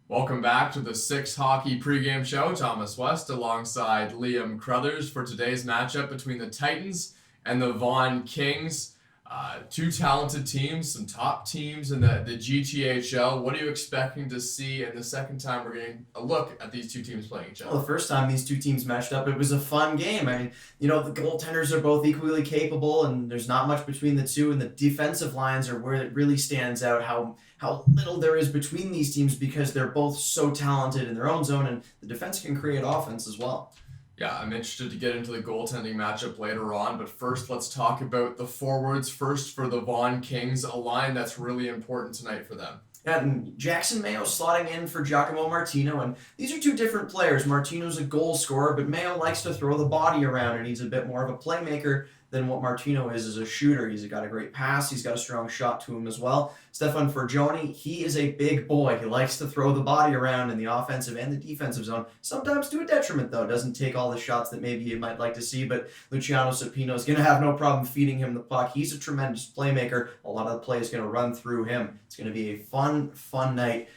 Welcome back to the Six Hockey pregame show. Thomas West alongside Liam Crothers for today's matchup between the Titans and the Vaughan Kings. Two talented teams, some top teams in the GTHL. What are you expecting to see in the second time we're getting a look at these two teams playing each other? Well, the first time these two teams matched up, it was a fun game. I mean, the goaltenders are both equally capable, and there's not much between the two, and the defensive lines are where it really stands out how little there is between these teams because they're both so talented in their own zone, and the defense can create offense as well. Yeah, I'm interested to get into the goaltending matchup later on, but first let's talk about the forwards. First for the Vaughan Kings, a line that's really important tonight for them. Yeah, and Jackson Mayo slotting in for Giacomo Martino, and these are two different players. Martino's a goal scorer, but Mayo likes to throw the body around, and he's a bit more of a playmaker than what Martino is as a shooter. He's got a great pass. He's got a strong shot to him as well. Stefan FORGIONE, he is a big boy. He likes to throw the body around in the offensive and the defensive zone, sometimes to a detriment, though. Doesn't take all the shots that maybe you might like to see, but Luciano SUPINO is going to have no problem feeding him the puck. He's a tremendous playmaker. A lot of the play is going to run through him. It's going to be a fun night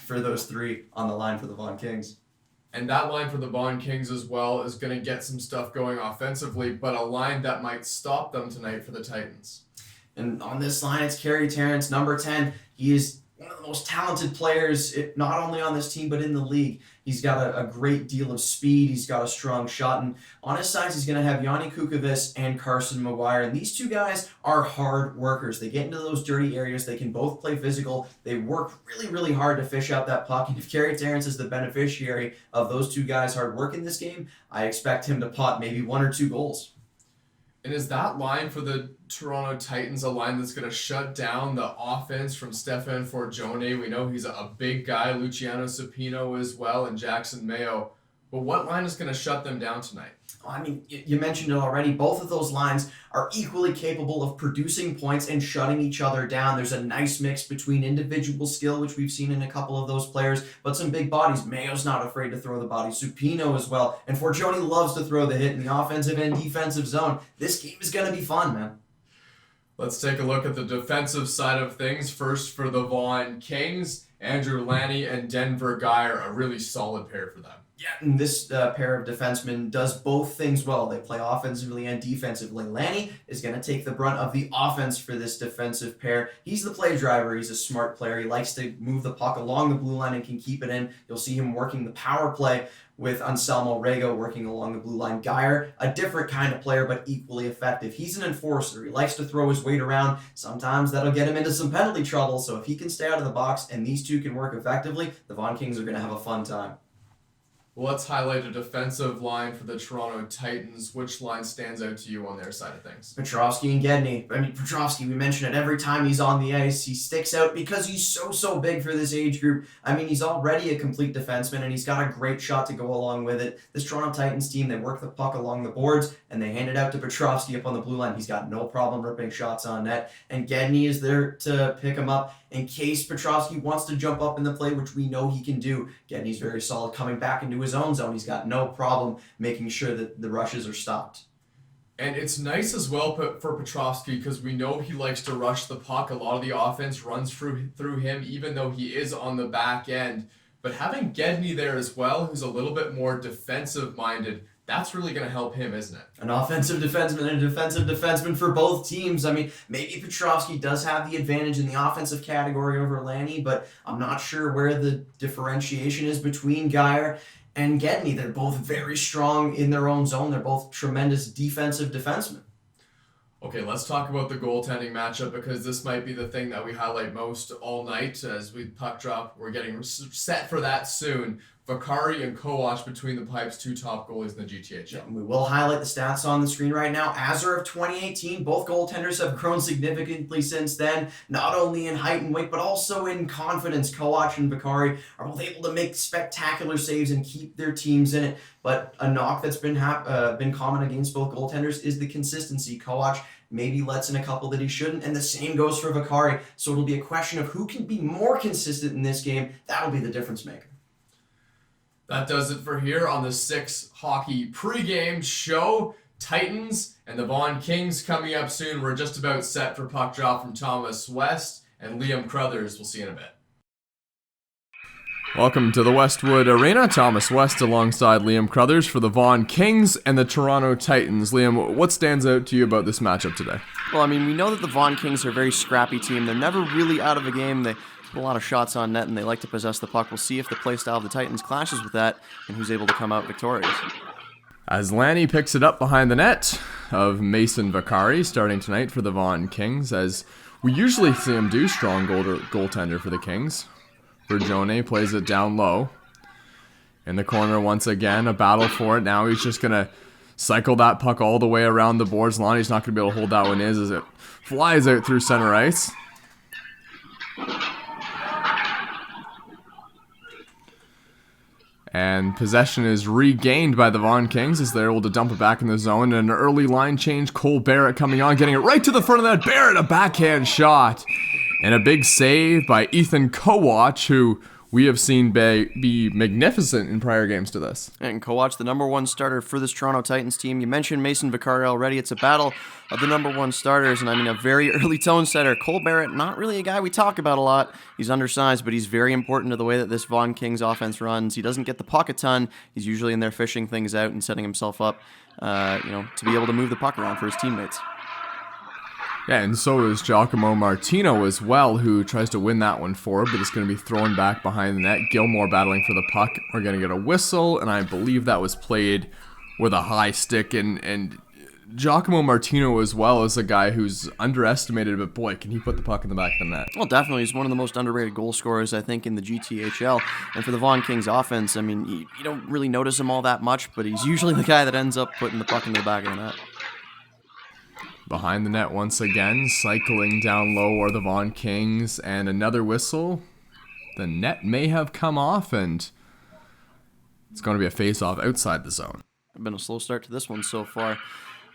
for those three on the line for the Vaughan Kings. And that line for the Vaughan Kings as well is going to get some stuff going offensively, but a line that might stop them tonight for the Titans. And on this line, it's Carey Terrence, number 10. He is one of the most talented players, not only on this team, but in the league. He's got a great deal of speed. He's got a strong shot. And on his sides, he's going to have Yanni Kukovic and Carson McGuire. And these two guys are hard workers. They get into those dirty areas. They can both play physical. They work really, really hard to fish out that puck. And if Carey Terrence is the beneficiary of those two guys' hard work in this game, I expect him to pot maybe 1 or 2 goals. And is that line for the Toronto Titans a line that's going to shut down the offense from Stefan Forgione? We know he's a big guy, Luciano SUPINO as well, and Jackson Mayo. But what line is going to shut them down tonight? I mean, you mentioned it already. Both of those lines are equally capable of producing points and shutting each other down. There's a nice mix between individual skill, which we've seen in a couple of those players, but some big bodies. Mayo's not afraid to throw the body. SUPINO as well. And Forgione loves to throw the hit in the offensive and defensive zone. This game is going to be fun, man. Let's take a look at the defensive side of things. First for the Vaughan Kings, Andrew Lanny and Denver Geyer, a really solid pair for them. Yeah, and this pair of defensemen does both things well. They play offensively and defensively. Lanny is going to take the brunt of the offense for this defensive pair. He's the play driver. He's a smart player. He likes to move the puck along the blue line and can keep it in. You'll see him working the power play with Anselmo REGO working along the blue line. Geyer, a different kind of player, but equally effective. He's an enforcer. He likes to throw his weight around. Sometimes that'll get him into some penalty trouble. So if he can stay out of the box and these two can work effectively, the Vaughan Kings are going to have a fun time. Well, let's highlight a defensive line for the Toronto Titans. Which line stands out to you on their side of things? Petrovski and Gedney. I mean, Petrovski, we mention it every time he's on the ice. He sticks out because he's so big for this age group. I mean, he's already a complete defenseman, and he's got a great shot to go along with it. This Toronto Titans team, they work the puck along the boards, and they hand it out to Petrovski up on the blue line. He's got no problem ripping shots on net, and Gedney is there to pick him up in case Petrovski wants to jump up in the play, which we know he can do. Gedney's very solid coming back into his own zone. He's got no problem making sure that the rushes are stopped. And it's nice as well for Petrovski because we know he likes to rush the puck. A lot of the offense runs through him, even though he is on the back end. But having Gedney there as well, who's a little bit more defensive-minded, that's really going to help him, isn't it? An offensive defenseman and a defensive defenseman for both teams. I mean, maybe Petrovski does have the advantage in the offensive category over Lanny, but I'm not sure where the differentiation is between Geyer and Gedney. They're both very strong in their own zone. They're both tremendous defensive defensemen. Okay, let's talk about the goaltending matchup because this might be the thing that we highlight most all night as we puck drop. We're getting set for that soon. Vaccari and Kovac between the pipes, 2 top goalies in the GTHL. Yeah, we will highlight the stats on the screen right now. As of 2018, both goaltenders have grown significantly since then, not only in height and weight, but also in confidence. Kovac and Vaccari are both able to make spectacular saves and keep their teams in it. But a knock that's been common against both goaltenders is the consistency. Kovac maybe lets in a couple that he shouldn't, and the same goes for Vaccari. So it'll be a question of who can be more consistent in this game. That'll be the difference maker. That does it for here on the Six Hockey pregame show. Titans and the Vaughan Kings coming up soon. We're just about set for puck drop from Thomas West and Liam Crothers. We'll see you in a bit. Welcome to the Westwood Arena. Thomas West alongside Liam Crothers for the Vaughan Kings and the Toronto Titans. Liam, what stands out to you about this matchup today? Well, I mean, we know that the Vaughan Kings are a very scrappy team. They're never really out of a game. They put a lot of shots on net, and they like to possess the puck. We'll see if the playstyle of the Titans clashes with that and who's able to come out victorious. As Lanny picks it up behind the net of Mason Vaccari starting tonight for the Vaughan Kings, as we usually see him do, strong goaltender for the Kings. Forgione plays it down low. In the corner once again, a battle for it. Now he's just going to cycle that puck all the way around the boards. Lonnie's not going to be able to hold that one in as it flies out through center ice. And possession is regained by the Vaughan Kings as they're able to dump it back in the zone. And an early line change, Cole Barrett coming on, getting it right to the front of that. Barrett, a backhand shot. And a big save by Ethan Kowach, who we have seen be magnificent in prior games to this. And Kowach, the number one starter for this Toronto Titans team. You mentioned Mason Vaccari already. It's a battle of the number one starters, and I mean a very early tone setter. Cole Barrett, not really a guy we talk about a lot. He's undersized, but he's very important to the way that this Vaughan Kings offense runs. He doesn't get the puck a ton. He's usually in there fishing things out and setting himself up, to be able to move the puck around for his teammates. Yeah, and so is Giacomo Martino as well, who tries to win that one forward, but it's going to be thrown back behind the net. Gilmore battling for the puck. We're going to get a whistle, and I believe that was played with a high stick. And Giacomo Martino as well is a guy who's underestimated, but boy, can he put the puck in the back of the net. Well, definitely. He's one of the most underrated goal scorers, I think, in the GTHL. And for the Vaughan Kings offense, I mean, you don't really notice him all that much, but he's usually the guy that ends up putting the puck in the back of the net. Behind the net once again, cycling down low are the Vaughan Kings, and another whistle. The net may have come off, and it's going to be a face-off outside the zone. It's been a slow start to this one so far.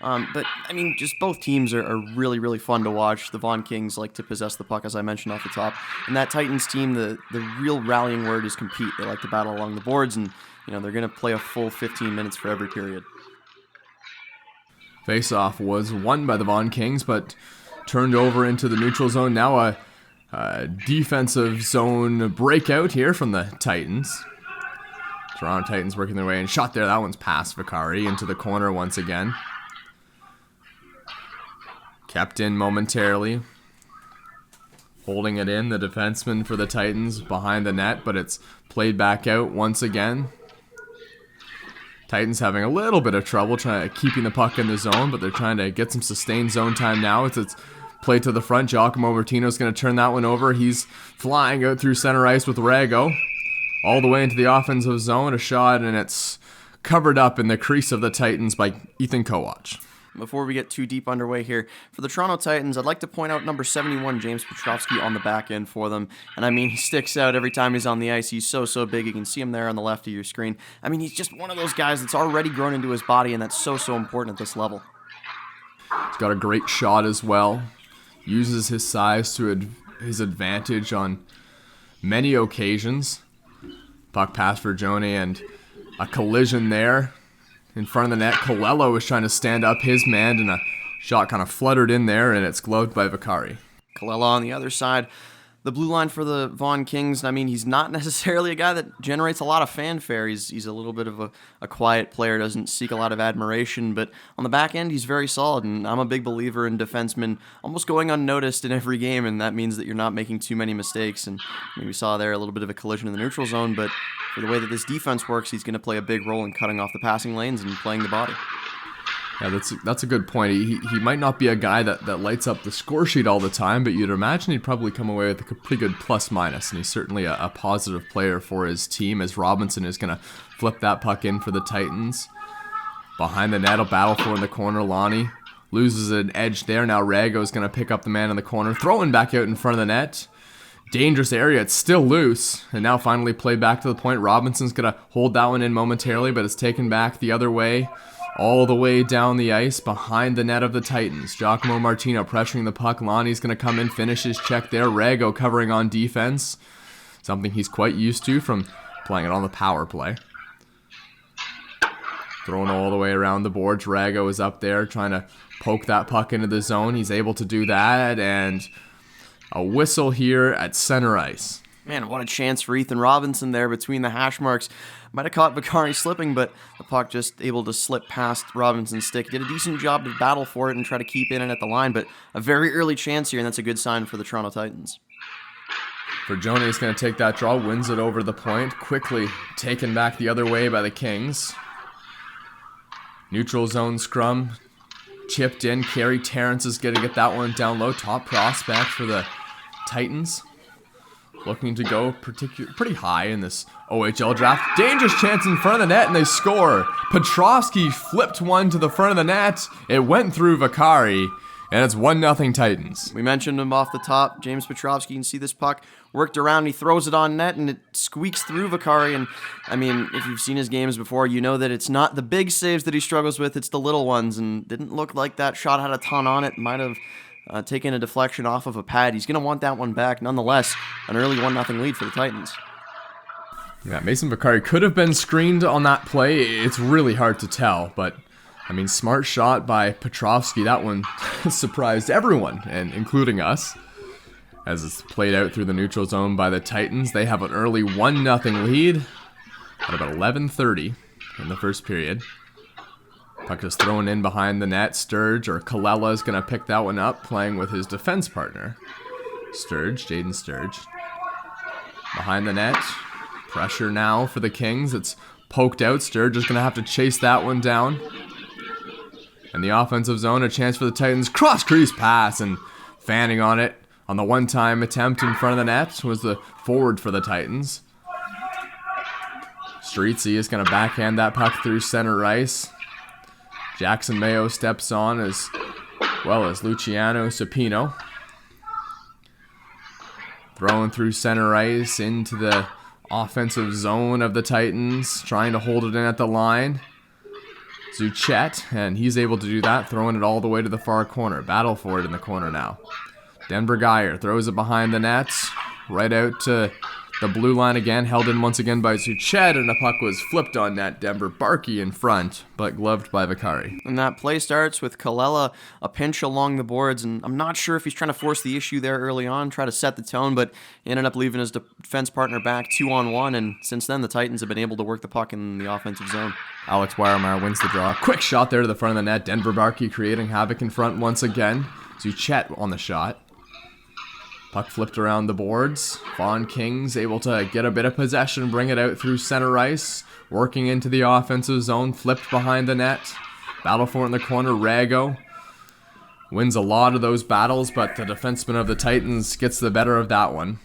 But, I mean, just both teams are really, really fun to watch. The Vaughan Kings like to possess the puck, as I mentioned off the top. And that Titans team, the real rallying word is compete. They like to battle along the boards, and, they're going to play a full 15 minutes for every period. Face-off was won by the Vaughan Kings, but turned over into the neutral zone. Now a defensive zone breakout here from the Titans. Toronto Titans working their way in. Shot there. That one's past Vaccari into the corner once again. Kept in momentarily. Holding it in, the defenseman for the Titans behind the net, but it's played back out once again. Titans having a little bit of trouble keeping the puck in the zone, but they're trying to get some sustained zone time now. It's played to the front. Giacomo Martino's going to turn that one over. He's flying out through center ice with Rego. All the way into the offensive zone. A shot, and it's covered up in the crease of the Titans by Ethan Kowach. Before we get too deep underway here, for the Toronto Titans, I'd like to point out number 71, James Petrovski, on the back end for them. And I mean, he sticks out every time he's on the ice. He's so big. You can see him there on the left of your screen. I mean, he's just one of those guys that's already grown into his body, and that's so important at this level. He's got a great shot as well. Uses his size to his advantage on many occasions. Puck pass for Joni, and a collision there. In front of the net, Colello is trying to stand up his man, and a shot kind of fluttered in there, and it's gloved by Vaccari. Colello on the other side. The blue line for the Vaughan Kings, I mean, he's not necessarily a guy that generates a lot of fanfare. He's a little bit of a quiet player, doesn't seek a lot of admiration, but on the back end, he's very solid, and I'm a big believer in defensemen almost going unnoticed in every game, and that means that you're not making too many mistakes, and I mean, we saw there a little bit of a collision in the neutral zone, but for the way that this defense works, he's going to play a big role in cutting off the passing lanes and playing the body. Yeah, that's a good point. He might not be a guy that lights up the score sheet all the time, but you'd imagine he'd probably come away with a pretty good plus-minus, and he's certainly a positive player for his team as Robinson is going to flip that puck in for the Titans. Behind the net, a battle for in the corner. Lonnie loses an edge there. Now Rego's going to pick up the man in the corner, throwing back out in front of the net. Dangerous area. It's still loose, and now finally played back to the point. Robinson's going to hold that one in momentarily, but it's taken back the other way. All the way down the ice behind the net of the Titans. Giacomo Martino pressuring the puck. Lonnie's going to come in, finish his check there. Rego covering on defense. Something he's quite used to from playing it on the power play. Thrown all the way around the boards. Rego is up there trying to poke that puck into the zone. He's able to do that, and a whistle here at center ice. Man, what a chance for Ethan Robinson there between the hash marks. Might have caught Vaccari slipping, but the puck just able to slip past Robinson's stick. Did a decent job to battle for it and try to keep in it at the line, but a very early chance here, and that's a good sign for the Toronto Titans. Forgione is going to take that draw, wins it over the point, quickly taken back the other way by the Kings. Neutral zone scrum, chipped in. Kerry Terrence is going to get that one down low. Top prospect for the Titans. Looking to go pretty high in this OHL draft. Dangerous chance in front of the net, and they score. Petrovski flipped one to the front of the net. It went through Vaccari, and it's 1-0 Titans. We mentioned him off the top. James Petrovski, you can see this puck worked around. He throws it on net, and it squeaks through Vaccari. And, I mean, if you've seen his games before, you know that it's not the big saves that he struggles with. It's the little ones, and didn't look like that shot had a ton on it. Might have taken a deflection off of a pad. He's going to want that one back. Nonetheless, an early 1-0 lead for the Titans. Yeah, Mason Vaccari could have been screened on that play. It's really hard to tell, but I mean, smart shot by Petrovski. That one surprised everyone, and including us, as it's played out through the neutral zone by the Titans. They have an early 1-0 lead at about 11:30 in the first period. Puck is thrown in behind the net. Sturge, or Kalela, is going to pick that one up, playing with his defense partner, Jaden Sturge. Behind the net. Pressure now for the Kings. It's poked out. Sturge is going to have to chase that one down. In the offensive zone, a chance for the Titans. Cross-crease pass, and fanning on it on the one-time attempt in front of the net was the forward for the Titans. STRIZZI is going to backhand that puck through center ice. Jackson Mayo steps on, as well as Luciano Supino. Throwing through center ice into the offensive zone of the Titans, trying to hold it in at the line. Zuchet, and he's able to do that, throwing it all the way to the far corner. Battle for it in the corner now. Denver Geyer throws it behind the nets, right out to the blue line again, held in once again by Zuchet, and the puck was flipped on net. Denver Barkey in front, but gloved by Vaccari. And that play starts with Kalela, a pinch along the boards, and I'm not sure if he's trying to force the issue there early on, try to set the tone, but he ended up leaving his defense partner back 2-on-1, and since then the Titans have been able to work the puck in the offensive zone. Alex Weiermeyer wins the draw. Quick shot there to the front of the net. Denver Barkey creating havoc in front once again. Zuchet on the shot. Puck flipped around the boards. Vaughan Kings able to get a bit of possession, bring it out through center ice. Working into the offensive zone, flipped behind the net. Battle for it in the corner. Rego wins a lot of those battles, but the defenseman of the Titans gets the better of that one.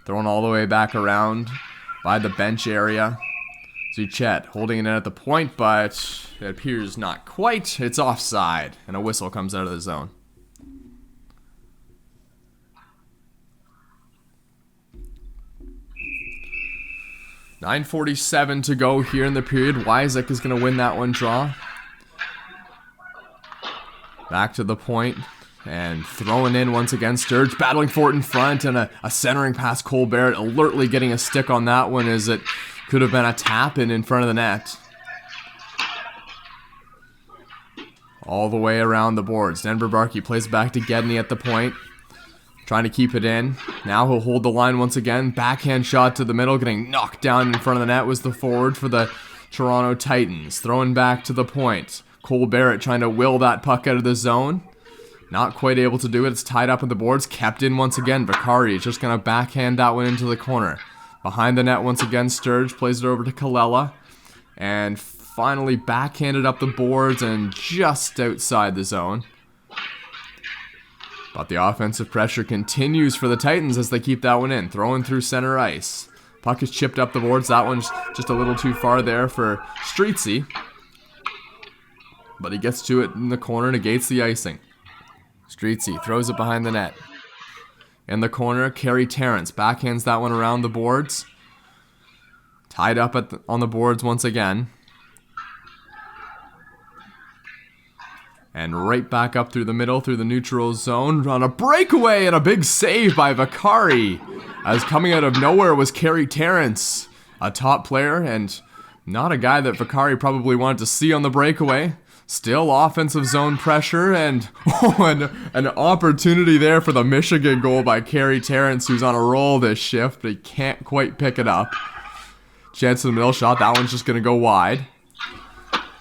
Thrown all the way back around by the bench area. Zuchet holding it in at the point, but it appears not quite. It's offside, and a whistle comes out of the zone. .9:47 to go here in the period. Wyzak is going to win that one draw. Back to the point, and throwing in once again. Sturge battling for it in front, and a centering pass. Cole Barrett alertly getting a stick on that one, as it could have been a tap-in front of the net. All the way around the boards. Denver Barkey plays back to Gedney at the point. Trying to keep it in. Now he'll hold the line once again. Backhand shot to the middle. Getting knocked down in front of the net was the forward for the Toronto Titans. Throwing back to the point. Cole Barrett trying to will that puck out of the zone. Not quite able to do it. It's tied up on the boards. Kept in once again. Vaccari is just going to backhand that one into the corner. Behind the net once again. Sturge plays it over to Kalela. And finally backhanded up the boards and just outside the zone. But the offensive pressure continues for the Titans as they keep that one in. Throwing through center ice. Puck is chipped up the boards. That one's just a little too far there for STRIZZI. But he gets to it in the corner, negates the icing. STRIZZI throws it behind the net. In the corner, Kerry Terrence backhands that one around the boards. Tied up on the boards once again. And right back up through the middle, through the neutral zone, on a breakaway and a big save by Vaccari. As coming out of nowhere was Kerry Terrence, a top player and not a guy that Vaccari probably wanted to see on the breakaway. Still offensive zone pressure, and an opportunity there for the Michigan goal by Kerry Terrence, who's on a roll this shift, but he can't quite pick it up. Chance in the middle shot, that one's just going to go wide.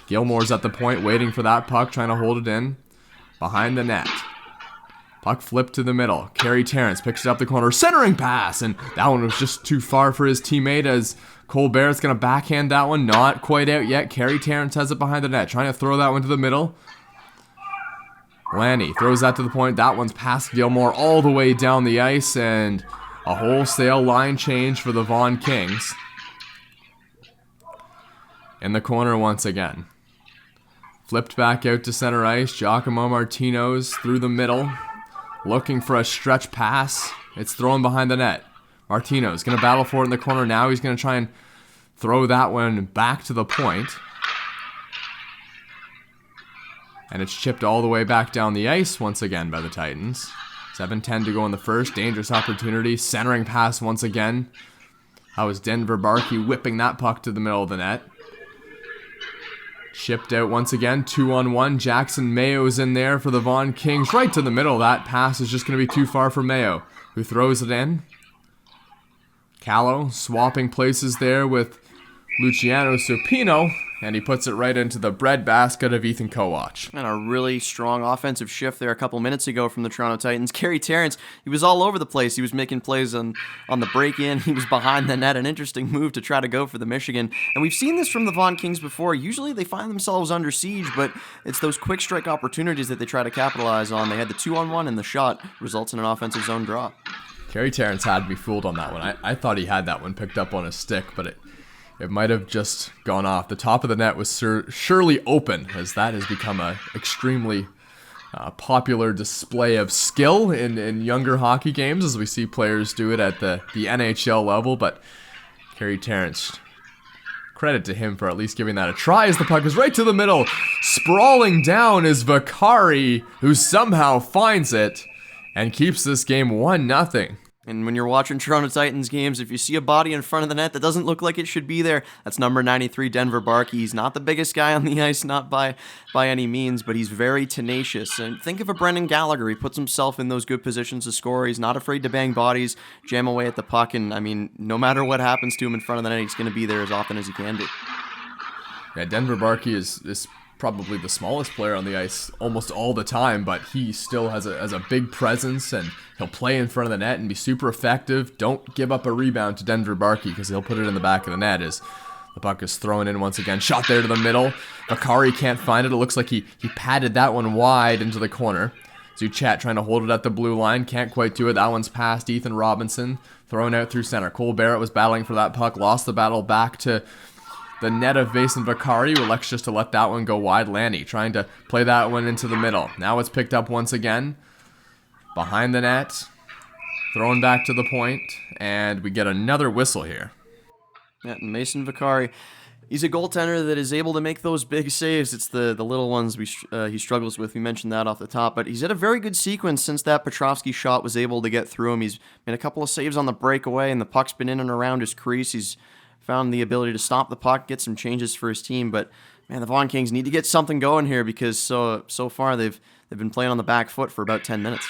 Gilmore's at the point, waiting for that puck, trying to hold it in behind the net. Puck flipped to the middle. Kerry Terrence picks it up the corner, centering pass, and that one was just too far for his teammate as Cole Barrett's going to backhand that one. Not quite out yet. Kerry Terrence has it behind the net, trying to throw that one to the middle. Lanny throws that to the point. That one's past Gilmore all the way down the ice, and a wholesale line change for the Vaughan Kings. In the corner once again. Flipped back out to center ice. Giacomo Martino's through the middle, looking for a stretch pass. It's thrown behind the net. Martino's going to battle for it in the corner now. He's going to try and throw that one back to the point. And it's chipped all the way back down the ice once again by the Titans. 7:10 to go in the first. Dangerous opportunity. Centering pass once again. That was Denver Barkey whipping that puck to the middle of the net. Chipped out once again, 2-on-1. Jackson Mayo's in there for the Vaughan Kings, right to the middle. That pass is just going to be too far for Mayo, who throws it in. Callow swapping places there with Luciano Supino, and he puts it right into the breadbasket of Ethan Kowach. And a really strong offensive shift there a couple minutes ago from the Toronto Titans. Kerry Terrence, he was all over the place. He was making plays on the break-in. He was behind the net. An interesting move to try to go for the Michigan. And we've seen this from the Vaughan Kings before. Usually they find themselves under siege, but it's those quick strike opportunities that they try to capitalize on. They had the 2-on-1, and the shot results in an offensive zone draw. Kerry Terrence had me fooled on that one. I thought he had that one picked up on a stick, but it might have just gone off. The top of the net was surely open, as that has become an extremely popular display of skill in younger hockey games, as we see players do it at the NHL level. But Kerry Terrence, credit to him for at least giving that a try, as the puck is right to the middle. Sprawling down is Vaccari, who somehow finds it and keeps this game 1-0. And when you're watching Toronto Titans games, if you see a body in front of the net that doesn't look like it should be there, that's number 93, Denver Barkey. He's not the biggest guy on the ice, not by any means, but he's very tenacious. And think of a Brendan Gallagher. He puts himself in those good positions to score. He's not afraid to bang bodies, jam away at the puck, and, I mean, no matter what happens to him in front of the net, he's going to be there as often as he can be. Yeah, Denver Barkey is probably the smallest player on the ice almost all the time, but he still has a big presence, and he'll play in front of the net and be super effective. Don't give up a rebound to Denver Barkey, because he'll put it in the back of the net as the puck is thrown in once again. Shot there to the middle. Vaccari can't find it. It looks like he patted that one wide into the corner. Zuchat trying to hold it at the blue line. Can't quite do it. That one's past Ethan Robinson. Thrown out through center. Cole Barrett was battling for that puck. Lost the battle back to the net of Vason Vaccari, who elects just to let that one go wide. Lanny trying to play that one into the middle. Now it's picked up once again. Behind the net. Thrown back to the point. And we get another whistle here. Yeah, Mason Vaccari, he's a goaltender that is able to make those big saves. It's the little ones he struggles with. We mentioned that off the top. But he's had a very good sequence since that Petrovski shot was able to get through him. He's made a couple of saves on the breakaway, and the puck's been in and around his crease. He's found the ability to stop the puck, get some changes for his team, but man, the Vaughan Kings need to get something going here, because so far they've been playing on the back foot for about 10 minutes.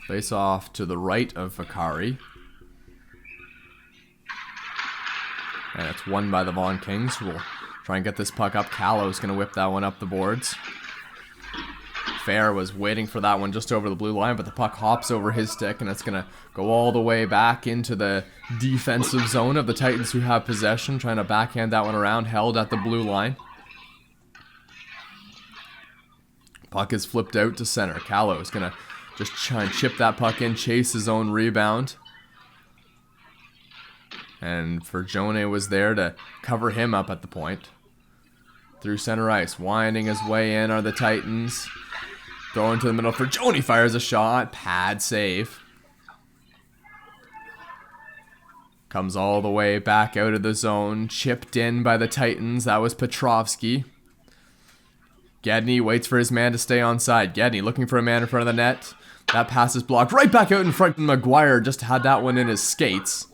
Face off to the right of Vaccari. And it's won by the Vaughan Kings, who will try and get this puck up. Callow's going to whip that one up the boards. Fair was waiting for that one just over the blue line, but the puck hops over his stick, and it's going to go all the way back into the defensive zone of the Titans, who have possession, trying to backhand that one around, held at the blue line. Puck is flipped out to center. Callow is going to just try and chip that puck in, chase his own rebound. And Forgione was there to cover him up at the point. Through center ice, winding his way in are the Titans. Going to the middle. Forgione fires a shot. Pad save. Comes all the way back out of the zone. Chipped in by the Titans. That was Petrovski. Gedney waits for his man to stay on side. Gedney looking for a man in front of the net. That pass is blocked right back out in front. McGuire just had that one in his skates.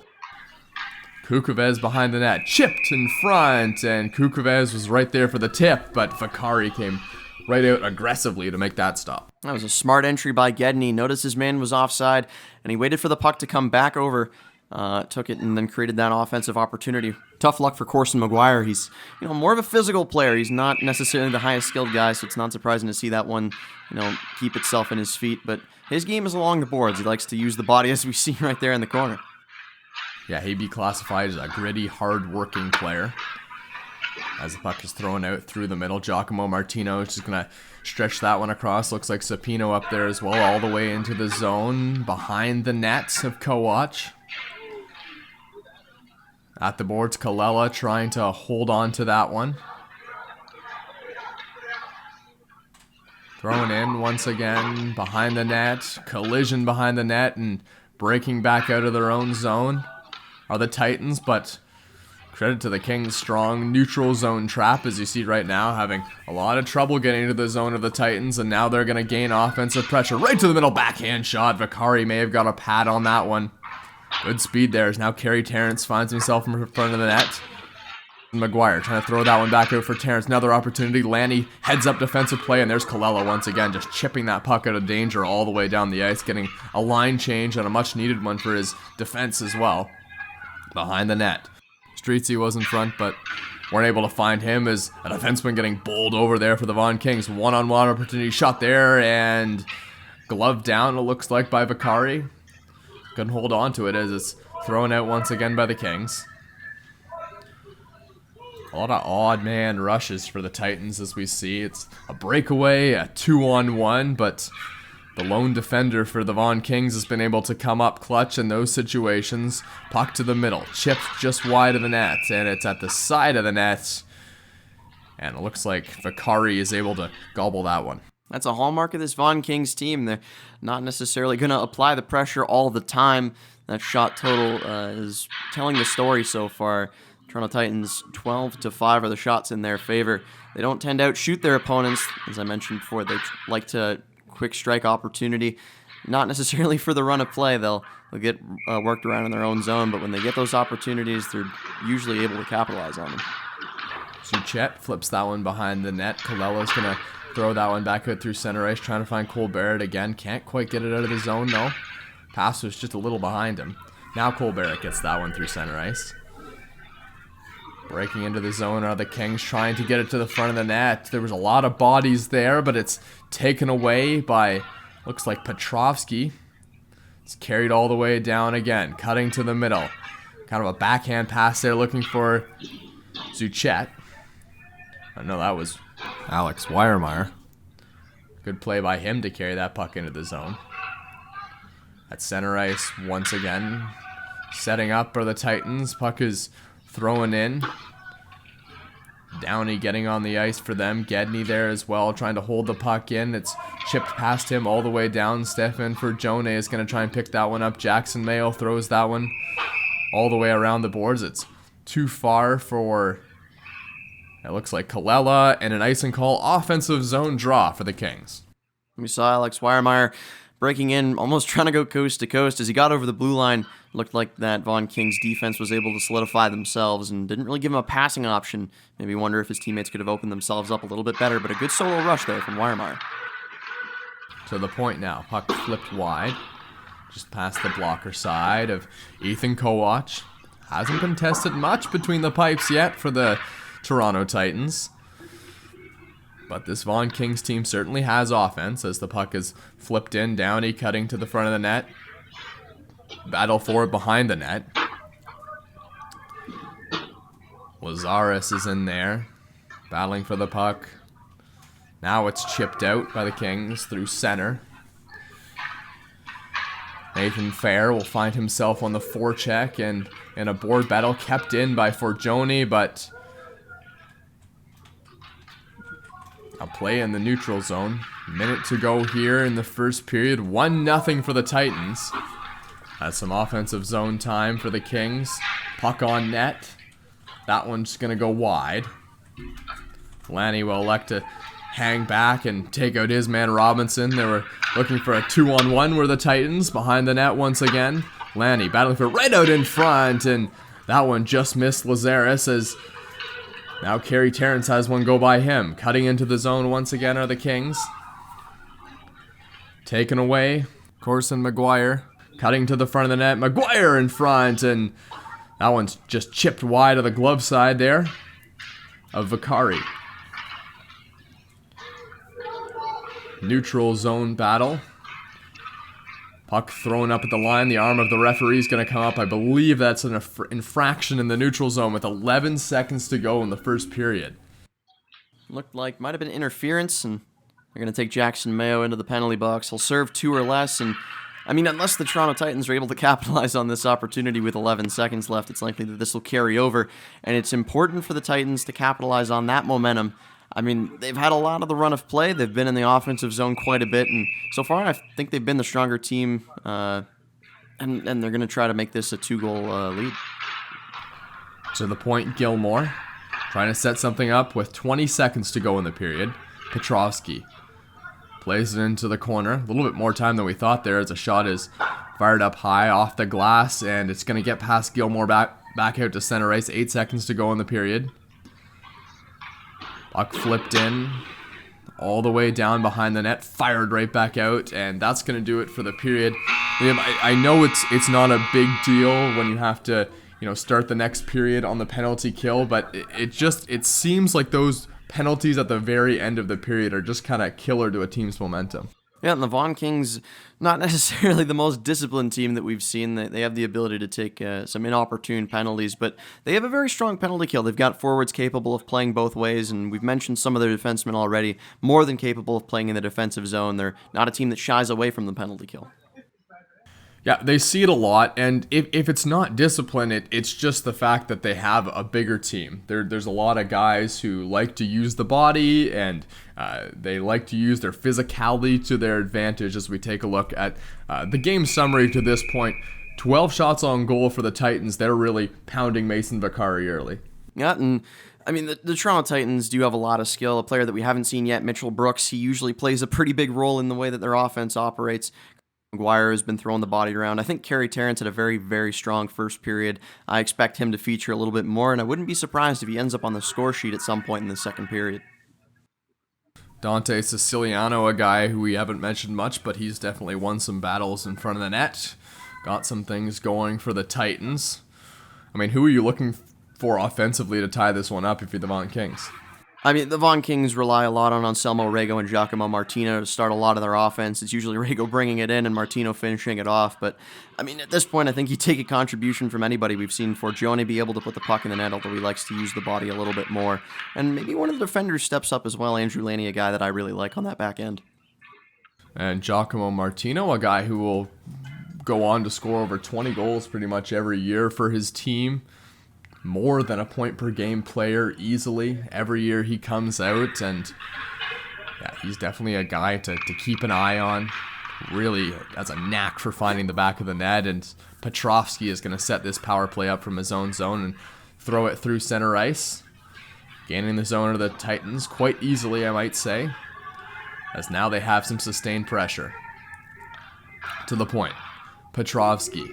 Kukovez behind the net, chipped in front, and Kukovez was right there for the tip, but Vaccari came right out aggressively to make that stop. That was a smart entry by Gedney. Noticed his man was offside, and he waited for the puck to come back over, took it, and then created that offensive opportunity. Tough luck for Corson McGuire. He's, more of a physical player. He's not necessarily the highest skilled guy, so it's not surprising to see that one, keep itself in his feet. But his game is along the boards. He likes to use the body, as we see right there in the corner. Yeah, he'd be classified as a gritty, hard-working player. As the puck is thrown out through the middle, Giacomo Martino is just going to stretch that one across. Looks like Supino up there as well, all the way into the zone, behind the net of Kowach. At the boards, Kalela trying to hold on to that one. Thrown in once again, behind the net. Collision behind the net, and breaking back out of their own zone are the Titans, but credit to the Kings' strong neutral zone trap, as you see right now, having a lot of trouble getting into the zone of the Titans, and now they're going to gain offensive pressure. Right to the middle, backhand shot. Vaccari may have got a pad on that one. Good speed there, as now Kerry Terrence finds himself in front of the net. McGuire trying to throw that one back out for Terrence. Another opportunity. Lanny heads up defensive play, and there's Kalela once again, just chipping that puck out of danger all the way down the ice, getting a line change and a much needed one for his defense as well. Behind the net. STRIZZI was in front, but weren't able to find him, as a defenseman getting bowled over there for the Vaughan Kings. One-on-one opportunity shot there, and gloved down, it looks like, by Vaccari. Couldn't hold on to it, as it's thrown out once again by the Kings. A lot of odd man rushes for the Titans, as we see. It's a breakaway, a 2-on-1, but the lone defender for the Vaughan Kings has been able to come up clutch in those situations. Puck to the middle, chipped just wide of the net, and it's at the side of the net. And it looks like Vaccari is able to gobble that one. That's a hallmark of this Vaughan Kings team. They're not necessarily going to apply the pressure all the time. That shot total is telling the story so far. Toronto Titans 12-5 are the shots in their favor. They don't tend to outshoot their opponents. As I mentioned before, they like to quick strike opportunity. Not necessarily for the run of play. They'll get worked around in their own zone, but when they get those opportunities, they're usually able to capitalize on them. Suchet flips that one behind the net. Kalela's going to throw that one back out through center ice, trying to find Cole Barrett again. Can't quite get it out of the zone, though. Pass was just a little behind him. Now Cole Barrett gets that one through center ice. Breaking into the zone are the Kings, trying to get it to the front of the net. There was a lot of bodies there, but it's taken away by, looks like, Petrovski. It's carried all the way down again, cutting to the middle. Kind of a backhand pass there, looking for Suchet. I know that was Alex Weiermeyer. Good play by him to carry that puck into the zone. At center ice, once again, setting up for the Titans. Puck is thrown in. Downey getting on the ice for them. Gedney there as well, trying to hold the puck in. It's chipped past him all the way down. Stefan FORGIONE is going to try and pick that one up. Jackson Mayo throws that one all the way around the boards. It's too far for, it looks like, Kalela, and an icing call. Offensive zone draw for the Kings. We saw Alex Weiermeyer breaking in, almost trying to go coast to coast. As he got over the blue line, looked like that Vaughan Kings defense was able to solidify themselves and didn't really give him a passing option. Maybe wonder if his teammates could have opened themselves up a little bit better, but a good solo rush there from Weiermeyer. To the point now. Puck flipped wide. Just past the blocker side of Ethan Kowach. Hasn't been tested much between the pipes yet for the Toronto Titans. But this Vaughan Kings team certainly has offense, as the puck is flipped in. Downey cutting to the front of the net. Battle for it behind the net. Lazarus is in there, battling for the puck. Now it's chipped out by the Kings through center. Nathan Fair will find himself on the forecheck and in a board battle, kept in by Forgione, but a play in the neutral zone. Minute to go here in the first period. 1-0 for the Titans. Has some offensive zone time for the Kings. Puck on net. That one's going to go wide. Lanny will elect to hang back and take out his man Robinson. They were looking for a 2-on-1 where the Titans behind the net once again. Lanny battling for right out in front, and That one just missed Lazarus as now Kerry Terrence has one go by him. Cutting into the zone once again are the Kings. Taken away. Corson McGuire cutting to the front of the net. McGuire in front, and that one's just chipped wide of the glove side there of Vaccari. Neutral zone battle. Puck thrown up at the line. The arm of the referee is going to come up. I believe that's an infraction in the neutral zone with 11 seconds to go in the first period. Looked like might have been interference, and they're going to take Jackson Mayo into the penalty box. He'll serve 2 or less, and I mean, unless the Toronto Titans are able to capitalize on this opportunity with 11 seconds left, it's likely that this will carry over, and it's important for the Titans to capitalize on that momentum. I mean, they've had a lot of the run of play. They've been in the offensive zone quite a bit, and so far I think they've been the stronger team, and they're going to try to make this a 2-goal lead. To the point, Gilmore trying to set something up with 20 seconds to go in the period. Petrovski plays it into the corner. A little bit more time than we thought there as a shot is fired up high off the glass, and it's going to get past Gilmore back out to center ice. 8 seconds to go in the period. Puck flipped in all the way down behind the net, fired right back out, and that's going to do it for the period. Liam, I know it's not a big deal when you have to, start the next period on the penalty kill, but it seems like those penalties at the very end of the period are just kind of killer to a team's momentum. Yeah, and the Vaughan Kings, not necessarily the most disciplined team that we've seen. They have the ability to take some inopportune penalties, but they have a very strong penalty kill. They've got forwards capable of playing both ways, and we've mentioned some of their defensemen already, more than capable of playing in the defensive zone. They're not a team that shies away from the penalty kill. Yeah, they see it a lot, and if it's not discipline, it's just the fact that they have a bigger team. There's a lot of guys who like to use the body, and they like to use their physicality to their advantage as we take a look at the game summary to this point. 12 shots on goal for the Titans. They're really pounding Mason Vaccari early. Yeah, and I mean, the Toronto Titans do have a lot of skill. A player that we haven't seen yet, Mitchell Brooks, he usually plays a pretty big role in the way that their offense operates. McGuire has been throwing the body around. I think Kerry Terrence had a very, very strong first period. I expect him to feature a little bit more, and I wouldn't be surprised if he ends up on the score sheet at some point in the second period. Dante Siciliano, a guy who we haven't mentioned much, but he's definitely won some battles in front of the net. Got some things going for the Titans. I mean, who are you looking for offensively to tie this one up if you're the Vaughan Kings? I mean, the Vaughan Kings rely a lot on Anselmo REGO and Giacomo MARTINO to start a lot of their offense. It's usually REGO bringing it in and Martino finishing it off. But, I mean, at this point, I think you take a contribution from anybody. We've seen Forgione be able to put the puck in the net, although he likes to use the body a little bit more. And maybe one of the defenders steps up as well. Andrew Laney, a guy that I really like on that back end. And Giacomo Martino, a guy who will go on to score over 20 goals pretty much every year for his team. More than a point per game player easily every year he comes out, and yeah, he's definitely a guy to keep an eye on. Really has a knack for finding the back of the net, and Petrovski is going to set this power play up from his own zone and throw it through center ice, gaining the zone of the Titans quite easily, I might say, as now they have some sustained pressure. To the point, Petrovski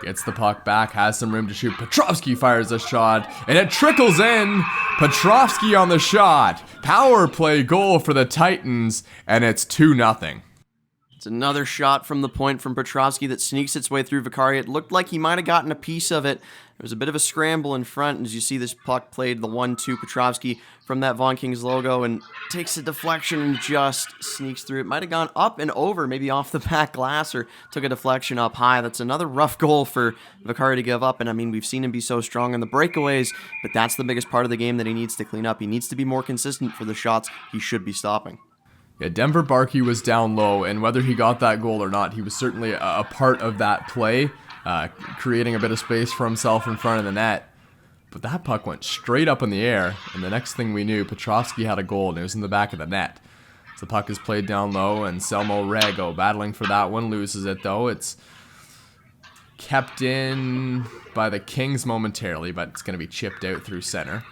gets the puck back, has some room to shoot. Petrovski fires a shot, and it trickles in. Petrovski on the shot. Power play goal for the Titans, and it's 2-0. It's another shot from the point from Petrovski that sneaks its way through Vaccari. It looked like he might have gotten a piece of it. There was a bit of a scramble in front, and as you see this puck played the 1-2 Petrovski from that Vaughan Kings logo and takes a deflection and just sneaks through. It might have gone up and over, maybe off the back glass, or took a deflection up high. That's another rough goal for Vaccari to give up, and I mean, we've seen him be so strong in the breakaways, but that's the biggest part of the game that he needs to clean up. He needs to be more consistent for the shots he should be stopping. Yeah, Denver Barkey was down low, and whether he got that goal or not, he was certainly a part of that play, creating a bit of space for himself in front of the net. But that puck went straight up in the air, and the next thing we knew, Petrovski had a goal, and it was in the back of the net. So the puck is played down low, and Anselmo REGO battling for that one, loses it though. It's kept in by the Kings momentarily, but it's going to be chipped out through center.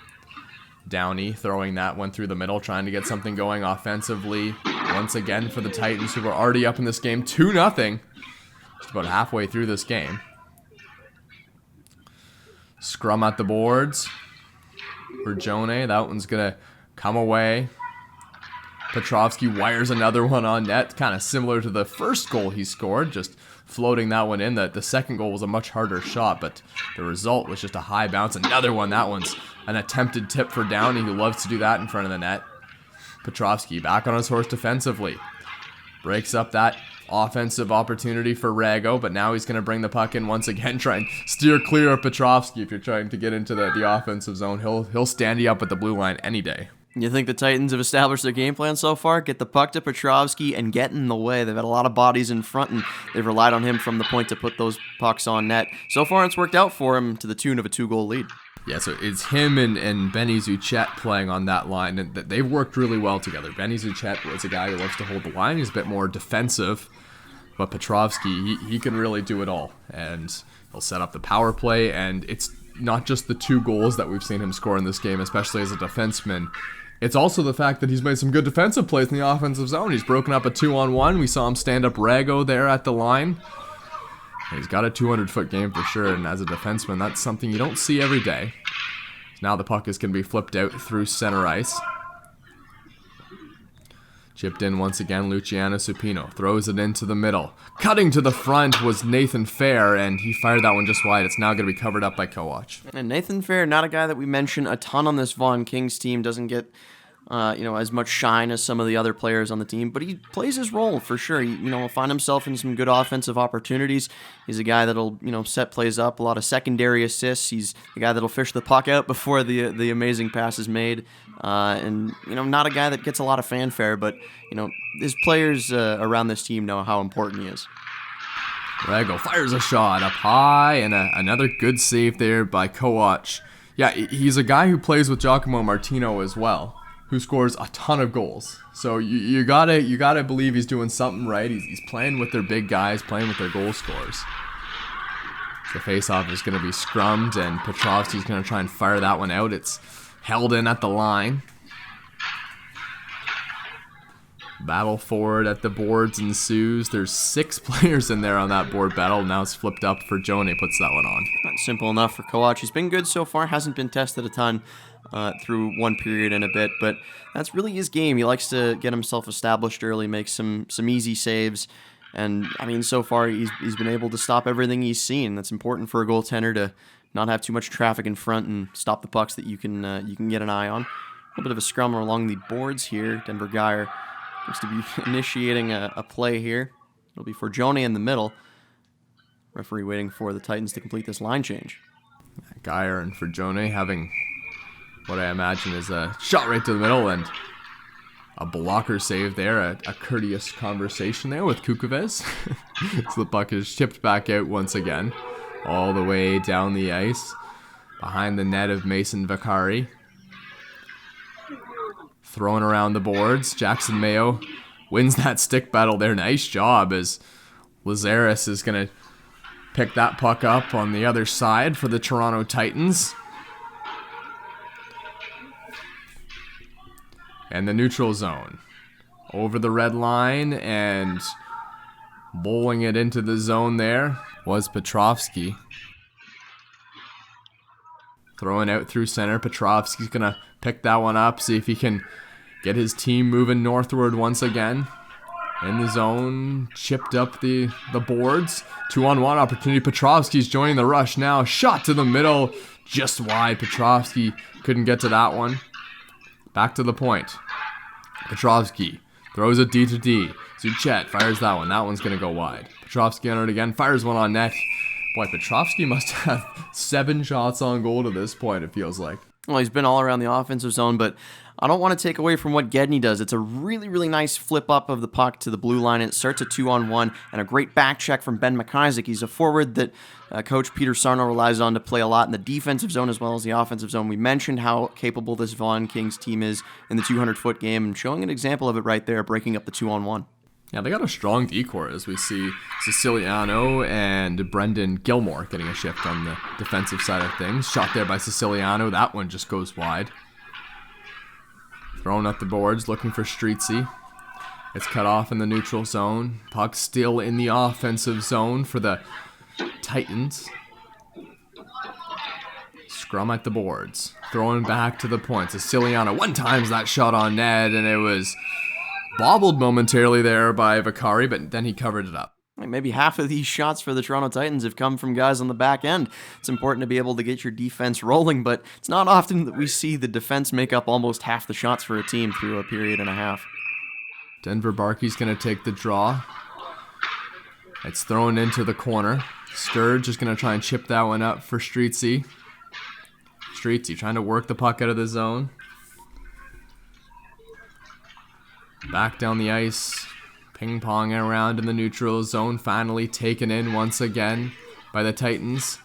Downey throwing that one through the middle, trying to get something going offensively. Once again for the Titans, who are already up in this game, 2-0. Just about halfway through this game. Scrum at the boards. Forgione, that one's going to come away. Petrovski wires another one on net, kind of similar to the first goal he scored, just floating that one in. The second goal was a much harder shot, but the result was just a high bounce. Another one, that one's an attempted tip for Downey, who loves to do that in front of the net. Petrovski back on his horse defensively. Breaks up that offensive opportunity for Rego, but now he's going to bring the puck in once again, try and steer clear of Petrovski. If you're trying to get into the offensive zone, he'll stand you up at the blue line any day. You think the Titans have established their game plan so far? Get the puck to Petrovski and get in the way. They've had a lot of bodies in front, and they've relied on him from the point to put those pucks on net. So far, it's worked out for him to the tune of a 2-goal lead. Yeah, so it's him and Benny Zuchet playing on that line, and they've worked really well together. Benny Zuchet was a guy who loves to hold the line. He's a bit more defensive, but Petrovski, he can really do it all, and he'll set up the power play, and it's not just the 2 goals that we've seen him score in this game, especially as a defenseman. It's also the fact that he's made some good defensive plays in the offensive zone. He's broken up a 2-on-1. We saw him stand up Rego there at the line. He's got a 200-foot game for sure, and as a defenseman, that's something you don't see every day. Now the puck is going to be flipped out through center ice. Chipped in once again, Luciano Supino throws it into the middle. Cutting to the front was Nathan Fair, and he fired that one just wide. It's now going to be covered up by Kowach. And Nathan Fair, not a guy that we mention a ton on this Vaughan Kings team, doesn't get as much shine as some of the other players on the team, but he plays his role for sure. He'll find himself in some good offensive opportunities. He's a guy that'll, set plays up, a lot of secondary assists. He's the guy that'll fish the puck out before the amazing pass is made. And not a guy that gets a lot of fanfare, but, his players around this team know how important he is. Rego fires a shot up high, and another good save there by Kowach. Yeah, he's a guy who plays with Giacomo Martino as well, who scores a ton of goals. So you gotta believe he's doing something right. He's playing with their big guys, playing with their goal scorers. The faceoff is going to be scrummed, and Petrovski's going to try and fire that one out. It's held in at the line. Battle forward at the boards ensues. There's 6 players in there on that board battle. Now it's flipped up for Jone, puts that one on. Not simple enough for Kowach. He's been good so far, hasn't been tested a ton through one period and a bit, but that's really his game. He likes to get himself established early, make some easy saves, and so far he's been able to stop everything he's seen. That's important for a goaltender, to not have too much traffic in front and stop the pucks that you can get an eye on. A little bit of a scrum along the boards here. Denver Geyer looks to be initiating a play here. It'll be for Jone in the middle. Referee waiting for the Titans to complete this line change. Geyer and Forgione having what I imagine is a shot right to the middle, and a blocker save there, a courteous conversation there with Kukovec. So the puck is chipped back out once again, all the way down the ice, behind the net of Mason Vaccari. Thrown around the boards. Jackson Mayo wins that stick battle there. Nice job, as Lazarus is going to pick that puck up on the other side for the Toronto Titans. And the neutral zone. Over the red line and bowling it into the zone there was Petrovski. Throwing out through center. Petrovski's going to pick that one up, see if he can get his team moving northward once again. In the zone, chipped up the boards. 2-on-1 opportunity. Petrovski's joining the rush now. Shot to the middle, just wide. Petrovski couldn't get to that one. Back to the point. Petrovski throws it D to D. Zuchet fires that one. That one's going to go wide. Petrovski on it again. Fires one on net. Boy, Petrovski must have 7 shots on goal to this point, it feels like. Well, he's been all around the offensive zone, but I don't want to take away from what Gedney does. It's a really, really nice flip up of the puck to the blue line. It starts a 2-on-1 and a great back check from Ben McIsaac. He's a forward that Coach Peter Sarno relies on to play a lot in the defensive zone as well as the offensive zone. We mentioned how capable this Vaughan Kings team is in the 200-foot game, and showing an example of it right there, breaking up the 2-on-1. Yeah, they got a strong decor, as we see Siciliano and Brendan Gilmore getting a shift on the defensive side of things. Shot there by Siciliano. That one just goes wide. Thrown up the boards, looking for STRIZZI. It's cut off in the neutral zone. Puck still in the offensive zone for the Titans. scrum at the boards. Throwing back to the point. Siciliano one times that shot on net, and it was bobbled momentarily there by Vaccari, but then he covered it up. Maybe half of these shots for the Toronto Titans have come from guys on the back end. It's important to be able to get your defense rolling, but it's not often that we see the defense make up almost half the shots for a team through a period and a half. Denver Barkey's going to take the draw. It's thrown into the corner. Sturge just going to try and chip that one up for STRIZZI. STRIZZI trying to work the puck out of the zone. Back down the ice. Ping-ponging around in the neutral zone. Finally taken in once again by the Titans.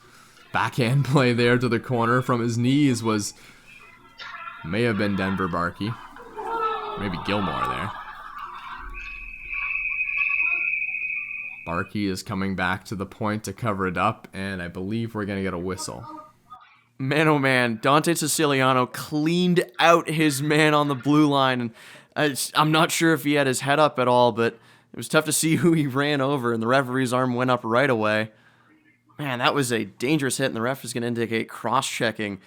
Backhand play there to the corner from his knees may have been Denver Barkey. Maybe Gilmore there. Barkey is coming back to the point to cover it up, and I believe we're going to get a whistle. Man, oh man, Dante Siciliano cleaned out his man on the blue line, and I'm not sure if he had his head up at all, but it was tough to see who he ran over, and the referee's arm went up right away. Man, that was a dangerous hit, and the ref is going to indicate cross-checking.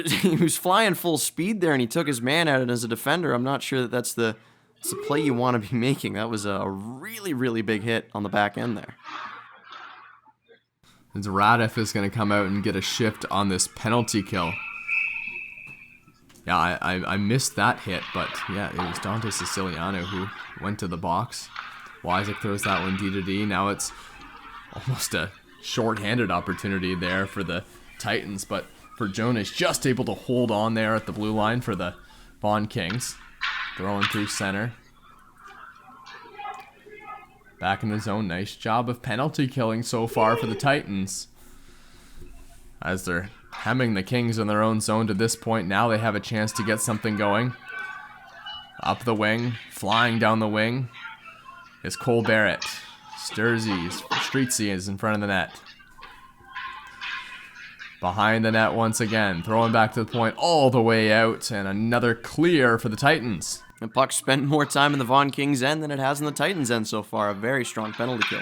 He was flying full speed there, and he took his man out, and as a defender, I'm not sure that that's the play you want to be making. That was a really, really big hit on the back end there. And Radef is going to come out and get a shift on this penalty kill. Yeah, I missed that hit, but yeah, it was Dante Siciliano who went to the box. Isaac throws that one D to D. Now it's almost a short-handed opportunity there for the Titans, but Forgione is just able to hold on there at the blue line for the Vaughan Kings. Throwing through center. Back in the zone. Nice job of penalty killing so far for the Titans. As they're hemming the Kings in their own zone to this point, now they have a chance to get something going. Up the wing, flying down the wing is Cole BARRETT. STRIZZI is in front of the net. Behind the net once again, throwing back to the point all the way out, and another clear for the Titans. The puck spent more time in the Vaughan Kings end than it has in the Titans end so far. A very strong penalty kill.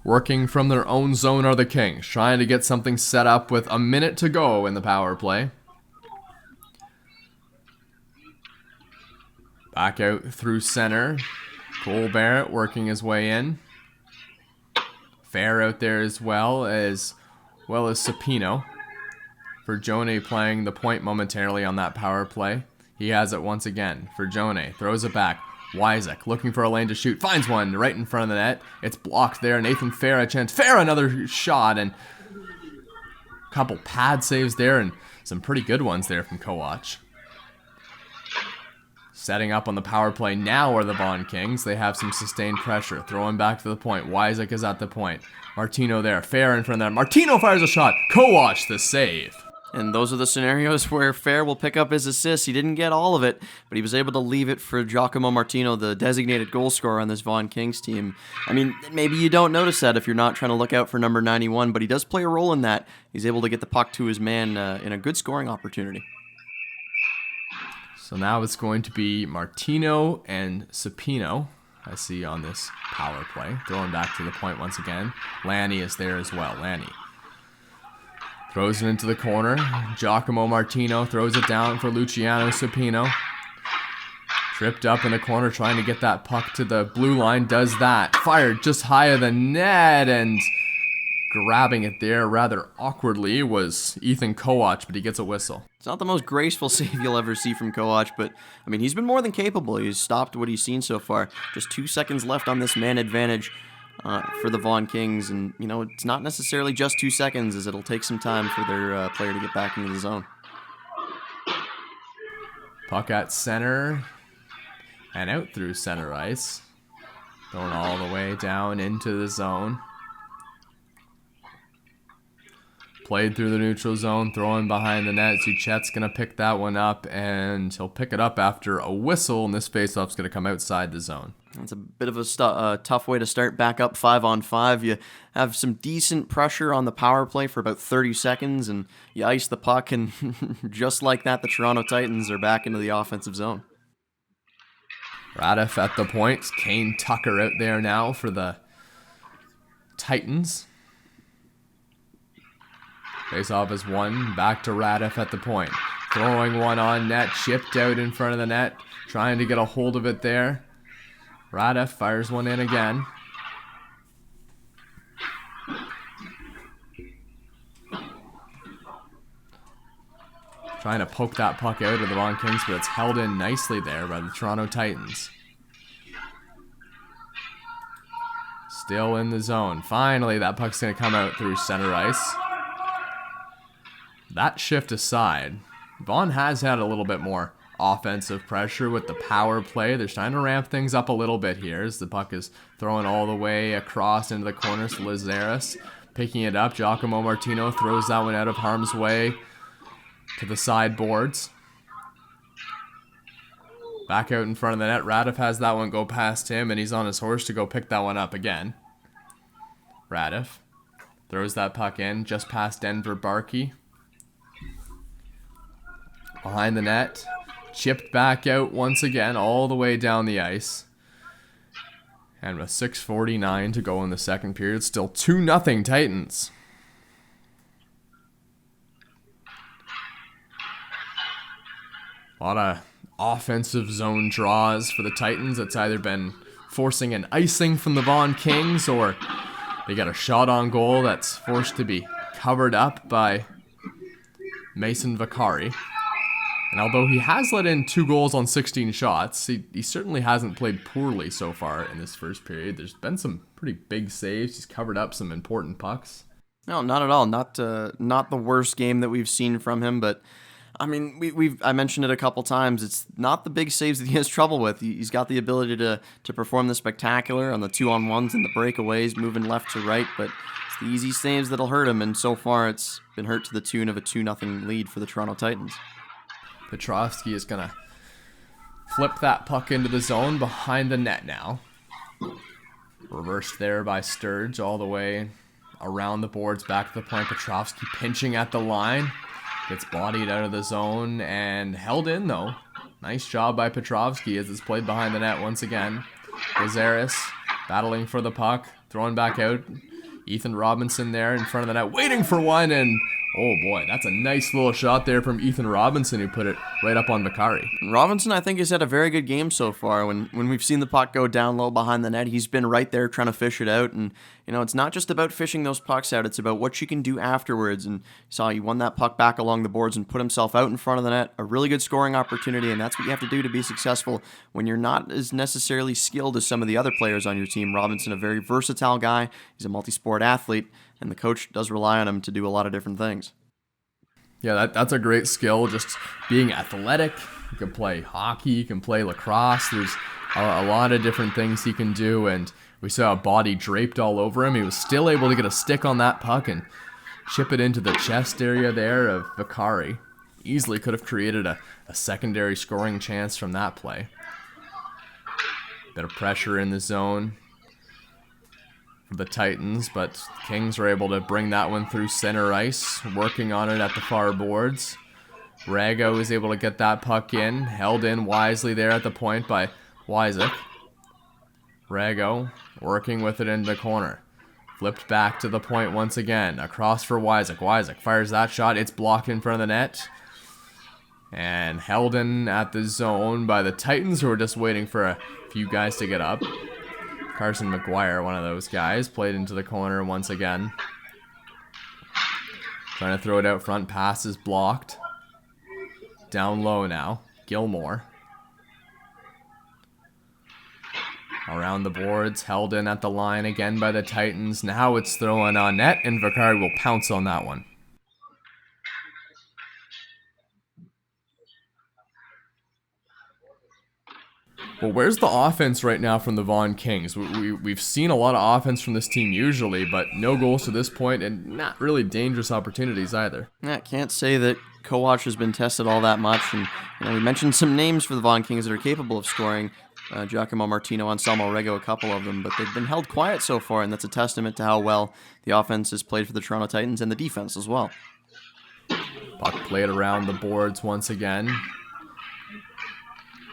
Working from their own zone are the Kings, trying to get something set up with a minute to go in the power play. Back out through center. Cole BARRETT working his way in. Fair out there as well as Supino. Forgione playing the point momentarily on that power play. He has it once again. Forgione throws it back. Isaac looking for a lane to shoot. Finds one right in front of the net. It's blocked there. Nathan Fair a chance. Fair another shot, and a couple pad saves there and some pretty good ones there from Kowach. Setting up on the power play now are the Vaughan Kings. They have some sustained pressure. Throwing back to the point. Isaac is at the point. Martino there. Fair in front of that. Martino fires a shot. Kowach the save. And those are the scenarios where Fair will pick up his assist. He didn't get all of it, but he was able to leave it for Giacomo Martino, the designated goal scorer on this Vaughan Kings team. I mean, maybe you don't notice that if you're not trying to look out for number 91, but he does play a role in that. He's able to get the puck to his man in a good scoring opportunity. So now it's going to be Martino and Supino, I see on this power play. Throwing back to the point once again. Lanny is there as well. Lanny throws it into the corner. Giacomo Martino throws it down for Luciano Supino. Tripped up in the corner trying to get that puck to the blue line. Does that. Fired just high of the net, and grabbing it there rather awkwardly was Ethan Kowach, but he gets a whistle. It's not the most graceful save you'll ever see from Kowach, but I mean, he's been more than capable. He's stopped what he's seen so far. Just 2 seconds left on this man advantage for the Vaughan Kings, and you know, it's not necessarily just 2 seconds, as it'll take some time for their player to get back into the zone. Puck at center and out through center ice. Going all the way down into the zone. Played through the neutral zone, throwing behind the net. Zuchet's going to pick that one up, and he'll pick it up after a whistle, and this faceoff's going to come outside the zone. That's a bit of a tough way to start back up 5-on-5. You have some decent pressure on the power play for about 30 seconds, and you ice the puck, and just like that, the Toronto Titans are back into the offensive zone. Radef at the point. Kane Tucker out there now for the Titans. Face-off is won. Back to Radif at the point. Throwing one on net. Chipped out in front of the net. Trying to get a hold of it there. Radif fires one in again. Trying to poke that puck out of the Vaughan Kings, but it's held in nicely there by the Toronto Titans. Still in the zone. Finally, that puck's going to come out through center ice. That shift aside, Vaughan has had a little bit more offensive pressure with the power play. They're trying to ramp things up a little bit here as the puck is thrown all the way across into the corners to Lazaris. Picking it up, Giacomo Martino throws that one out of harm's way to the sideboards. Back out in front of the net. Radif has that one go past him, and he's on his horse to go pick that one up again. Radif throws that puck in just past Denver Barkey. Behind the net. Chipped back out once again all the way down the ice. And with 6:49 to go in the second period, still 2-0 Titans. A lot of offensive zone draws for the Titans. It's either been forcing an icing from the Vaughan Kings, or they got a shot on goal that's forced to be covered up by Mason Vaccari. And although he has let in 2 goals on 16 shots, he certainly hasn't played poorly so far in this first period. There's been some pretty big saves. He's covered up some important pucks. No, not at all. Not the worst game that we've seen from him, but I mean, I mentioned it a couple times. It's not the big saves that he has trouble with. He's got the ability to perform the spectacular on the 2-on-1s and the breakaways, moving left to right, but it's the easy saves that'll hurt him, and so far it's been hurt to the tune of a 2-0 lead for the Toronto Titans. Petrovski is going to flip that puck into the zone behind the net now. Reversed there by Sturge all the way around the boards back to the point. Petrovski pinching at the line. Gets bodied out of the zone and held in though. Nice job by Petrovski as it's played behind the net once again. Lazaris battling for the puck. Throwing back out. Ethan Robinson there in front of the net waiting for one, and oh boy, that's a nice little shot there from Ethan Robinson who put it right up on Vaccari. Robinson, I think, has had a very good game so far. When we've seen the puck go down low behind the net, he's been right there trying to fish it out. And, you know, it's not just about fishing those pucks out. It's about what you can do afterwards. And you saw he won that puck back along the boards and put himself out in front of the net. A really good scoring opportunity, and that's what you have to do to be successful when you're not as necessarily skilled as some of the other players on your team. Robinson, a very versatile guy. He's a multi-sport athlete, and the coach does rely on him to do a lot of different things. Yeah, that's a great skill, just being athletic. You can play hockey, you can play lacrosse. There's a lot of different things he can do, and we saw a body draped all over him. He was still able to get a stick on that puck and chip it into the chest area there of Vaccari. Easily could have created a secondary scoring chance from that play. Bit of pressure in the zone for the Titans, but Kings were able to bring that one through center ice, working on it at the far boards. Rego is able to get that puck in, held in wisely there at the point by McIsaac. Rego working with it in the corner. Flipped back to the point once again, across for McIsaac. McIsaac fires that shot, it's blocked in front of the net. And held in at the zone by the Titans, who are just waiting for a few guys to get up. Carson McGuire, one of those guys, played into the corner once again. Trying to throw it out front, pass is blocked. Down low now, Gilmore. Around the boards, held in at the line again by the Titans. Now it's thrown on net, and Vaccari will pounce on that one. Well, where's the offense right now from the Vaughan Kings? We've seen a lot of offense from this team usually, but no goals to this point and not really dangerous opportunities either. Yeah, can't say that Kowach has been tested all that much. And we mentioned some names for the Vaughan Kings that are capable of scoring. Giacomo Martino, Anselmo REGO, a couple of them, but they've been held quiet so far, and that's a testament to how well the offense has played for the Toronto Titans and the defense as well. Puck played around the boards once again.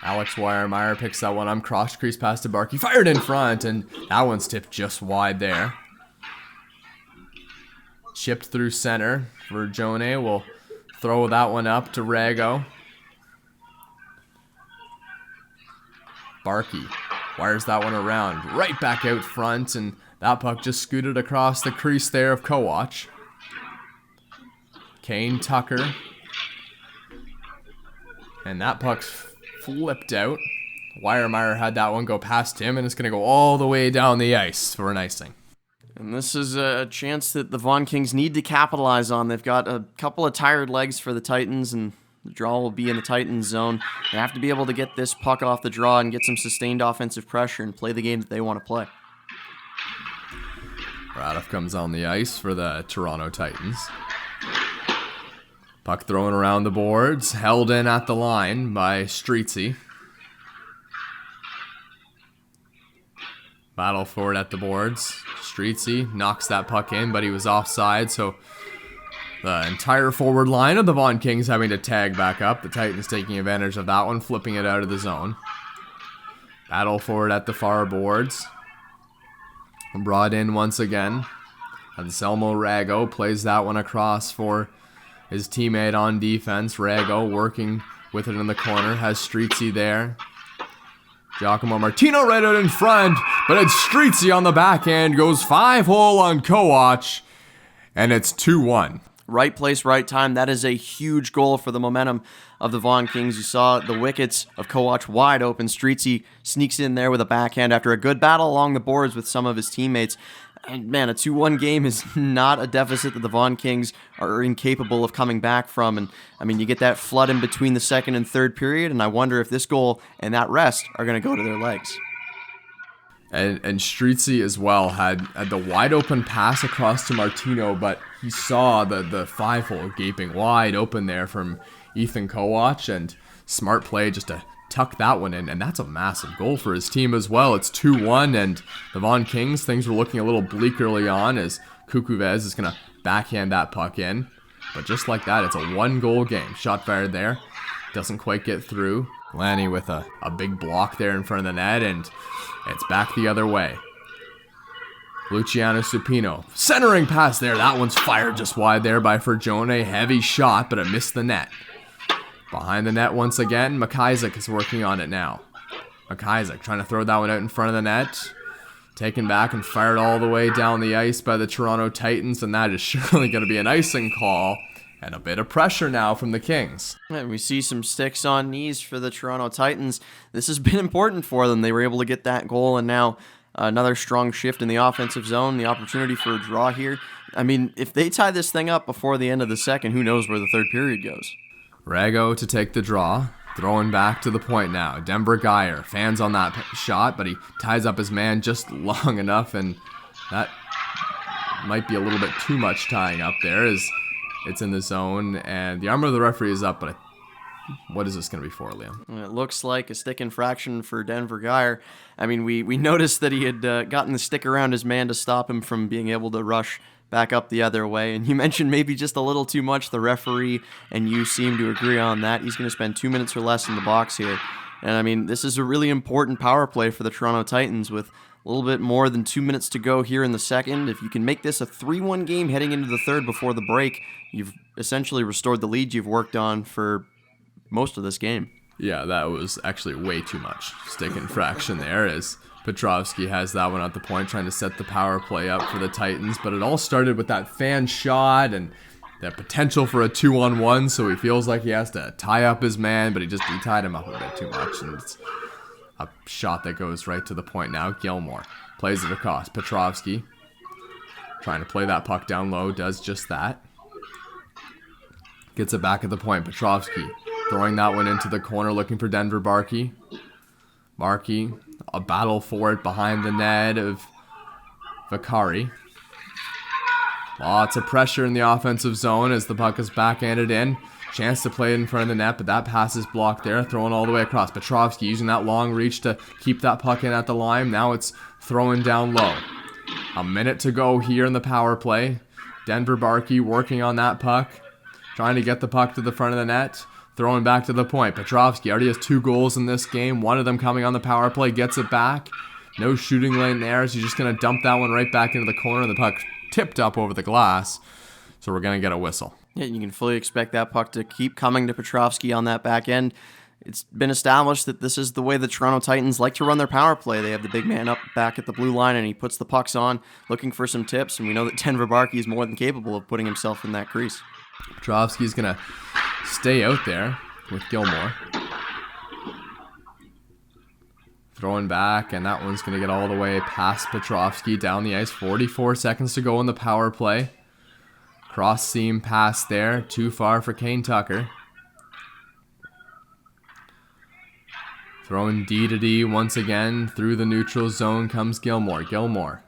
Alex Weiermeyer picks that one up, cross crease pass to Barkey, fired in front, and that one's tipped just wide there. Chipped through center. Forgione will throw that one up to Rego. Barkey wires that one around. Right back out front, and that puck just scooted across the crease there of Kowach. Kane Tucker. And that puck's flipped out. Weiermeyer had that one go past him, and it's going to go all the way down the ice for an icing. And this is a chance that the Vaughan Kings need to capitalize on. They've got a couple of tired legs for the Titans, and the draw will be in the Titans zone. They have to be able to get this puck off the draw and get some sustained offensive pressure and play the game that they want to play. Radov comes on the ice for the Toronto Titans. Puck thrown around the boards, held in at the line by STRIZZI. Battle for it at the boards. STRIZZI knocks that puck in, but he was offside, so the entire forward line of the Vaughan Kings having to tag back up. The Titans taking advantage of that one, flipping it out of the zone. Battle for it at the far boards. Brought in once again. Anselmo REGO plays that one across for his teammate on defense. REGO working with it in the corner. Has STRIZZI there. Giacomo Martino right out in front, but it's STRIZZI on the backhand. Goes 5-hole on Kowach, and it's 2-1. Right place, right time. That is a huge goal for the momentum of the Vaughan Kings. You saw the wickets of Kowach wide open. STRIZZI sneaks in there with a backhand after a good battle along the boards with some of his teammates. And man, a 2-1 game is not a deficit that the Vaughan Kings are incapable of coming back from. And I mean, you get that flood in between the second and third period, and I wonder if this goal and that rest are going to go to their legs. And STRIZZI as well had the wide open pass across to Martino, but he saw the 5-hole gaping wide open there from Ethan Kowach, and smart play just to tuck that one in, and that's a massive goal for his team as well. It's 2-1, and the Vaughan Kings, things were looking a little bleak early on as Kukuves is going to backhand that puck in, but just like that, it's a 1-goal game. Shot fired there, doesn't quite get through. Lanny with a big block there in front of the net, and it's back the other way. Luciano Supino, centering pass there. That one's fired just wide there by Forgione. Heavy shot, but it missed the net. Behind the net once again, McIsaac is working on it now. McIsaac trying to throw that one out in front of the net. Taken back and fired all the way down the ice by the Toronto Titans, and that is surely going to be an icing call. And a bit of pressure now from the Kings. And we see some sticks on knees for the Toronto Titans. This has been important for them. They were able to get that goal, and now another strong shift in the offensive zone, the opportunity for a draw here. I mean, if they tie this thing up before the end of the second, who knows where the third period goes. Rego to take the draw. Throwing back to the point now. Denver Geyer fans on that shot, but he ties up his man just long enough, and that might be a little bit too much tying up there as it's in the zone, and the arm of the referee is up, but what is this going to be for, Liam? It looks like a stick infraction for Denver Geyer. I mean, we noticed that he had gotten the stick around his man to stop him from being able to rush back up the other way. And you mentioned maybe just a little too much. The referee and you seem to agree on that. He's going to spend 2 minutes or less in the box here. And I mean, this is a really important power play for the Toronto Titans with a little bit more than 2 minutes to go here in the second. If you can make this a 3-1 game heading into the third before the break, you've essentially restored the lead you've worked on for most of this game. Yeah, that was actually way too much stick infraction there as Petrovski has that one at the point trying to set the power play up for the Titans, but it all started with that fan shot and the potential for a 2-on-1, so he feels like he has to tie up his man, but he tied him up a bit too much, and it's a shot that goes right to the point now. Gilmore plays it across. Petrovski trying to play that puck down low, does just that. Gets it back at the point. Petrovski throwing that one into the corner, looking for Denver Barkey. Barkey, a battle for it behind the net of Vaccari. Lots of pressure in the offensive zone as the puck is backhanded in. Chance to play it in front of the net, but that pass is blocked there. Throwing all the way across. Petrovski using that long reach to keep that puck in at the line. Now it's throwing down low. A minute to go here in the power play. Denver Barkey working on that puck. Trying to get the puck to the front of the net. Throwing back to the point. Petrovski already has 2 goals in this game. One of them coming on the power play. Gets it back. No shooting lane there, so he's just going to dump that one right back into the corner. The puck tipped up over the glass. So we're going to get a whistle. Yeah, you can fully expect that puck to keep coming to Petrovski on that back end. It's been established that this is the way the Toronto Titans like to run their power play. They have the big man up back at the blue line, and he puts the pucks on, looking for some tips, and we know that Denver Barkey is more than capable of putting himself in that crease. Petrovski's going to stay out there with Gilmore. Throwing back, and that one's going to get all the way past Petrovski down the ice. 44 seconds to go in the power play. Cross seam pass there. Too far for Kane Tucker. Throwing D to D once again. Through the neutral zone comes Gilmore. Gilmore.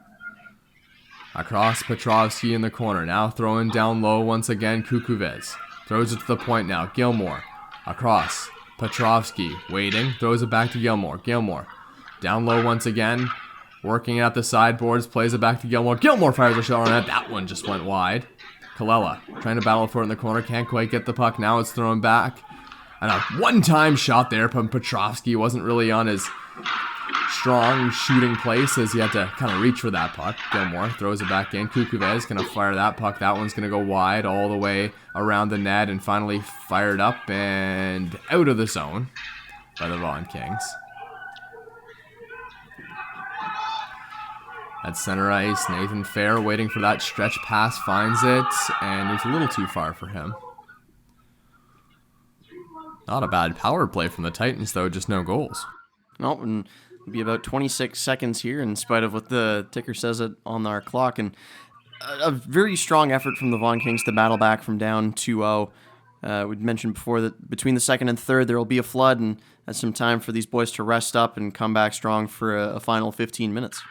Across Petrovski in the corner. Now throwing down low once again. Kukuves. Throws it to the point now. Gilmore. Across. Petrovski. Waiting. Throws it back to Gilmore. Gilmore. Down low once again. Working at the sideboards. Plays it back to Gilmore. Gilmore fires a shot on it. That one just went wide. Kalela. Trying to battle for it in the corner. Can't quite get the puck. Now it's thrown back. And a one-time shot there from Petrovski. Wasn't really on his strong shooting place as he had to kind of reach for that puck. Gilmore throws it back in. Kukuves going to fire that puck. That one's going to go wide all the way around the net and finally fired up and out of the zone by the Vaughan Kings. At center ice, Nathan Fair waiting for that stretch pass, finds it, and it's a little too far for him. Not a bad power play from the Titans, though, just no goals. Nope, and it'll be about 26 seconds here, in spite of what the ticker says it on our clock. And a very strong effort from the Vaughan Kings to battle back from down 2-0. We'd mentioned before that between the second and third, there will be a flood, and that's some time for these boys to rest up and come back strong for a final 15 minutes.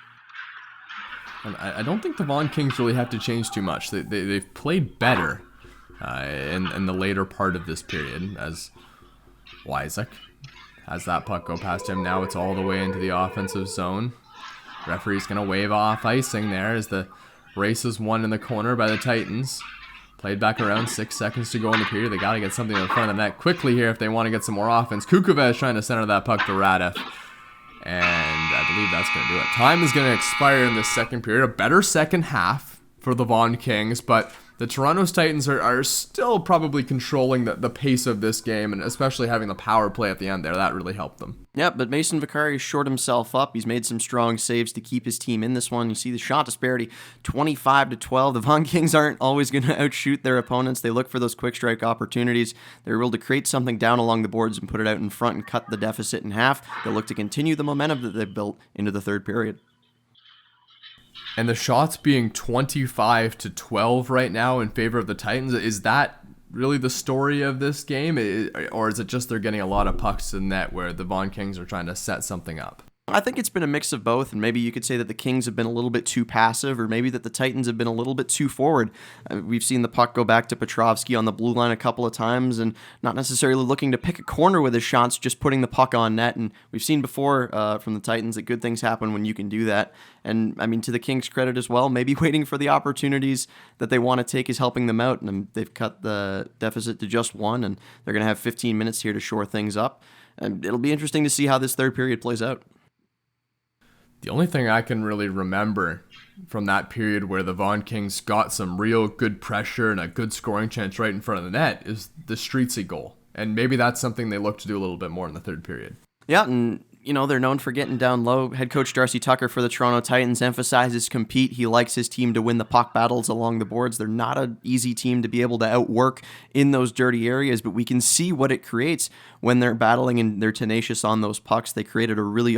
And I don't think the Vaughan Kings really have to change too much. They've played better in the later part of this period as Isaac has that puck go past him. Now it's all the way into the offensive zone. Referee's going to wave off icing there as the race is won in the corner by the Titans. Played back around 6 seconds to go in the period. They got to get something in front of the net quickly here if they want to get some more offense. Kukuves trying to center that puck to Radef. And I believe that's going to do it. Time is going to expire in this second period. A better second half for the Vaughan Kings, but the Toronto Titans are still probably controlling the pace of this game, and especially having the power play at the end there, that really helped them. Yeah, but Mason Vaccari shored himself up. He's made some strong saves to keep his team in this one. You see the shot disparity, 25-12. The Vaughan Kings aren't always going to outshoot their opponents. They look for those quick strike opportunities. They're able to create something down along the boards and put it out in front and cut the deficit in half. They'll look to continue the momentum that they've built into the third period. And the shots being 25-12 right now in favor of the Titans, is that really the story of this game? Or is it just they're getting a lot of pucks to the net where the Vaughan Kings are trying to set something up? I think it's been a mix of both, and maybe you could say that the Kings have been a little bit too passive, or maybe that the Titans have been a little bit too forward. We've seen the puck go back to Petrovski on the blue line a couple of times, and not necessarily looking to pick a corner with his shots, just putting the puck on net. And we've seen before from the Titans that good things happen when you can do that. And I mean, to the Kings' credit as well, maybe waiting for the opportunities that they want to take is helping them out, and they've cut the deficit to just one, and they're going to have 15 minutes here to shore things up. And it'll be interesting to see how this third period plays out. The only thing I can really remember from that period where the Vaughan Kings got some real good pressure and a good scoring chance right in front of the net is the STRIZZI goal. And maybe that's something they look to do a little bit more in the third period. Yeah, and you know, they're known for getting down low. Head coach Darcy Tucker for the Toronto Titans emphasizes compete. He likes his team to win the puck battles along the boards. They're not an easy team to be able to outwork in those dirty areas, but we can see what it creates when they're battling and they're tenacious on those pucks. They created a really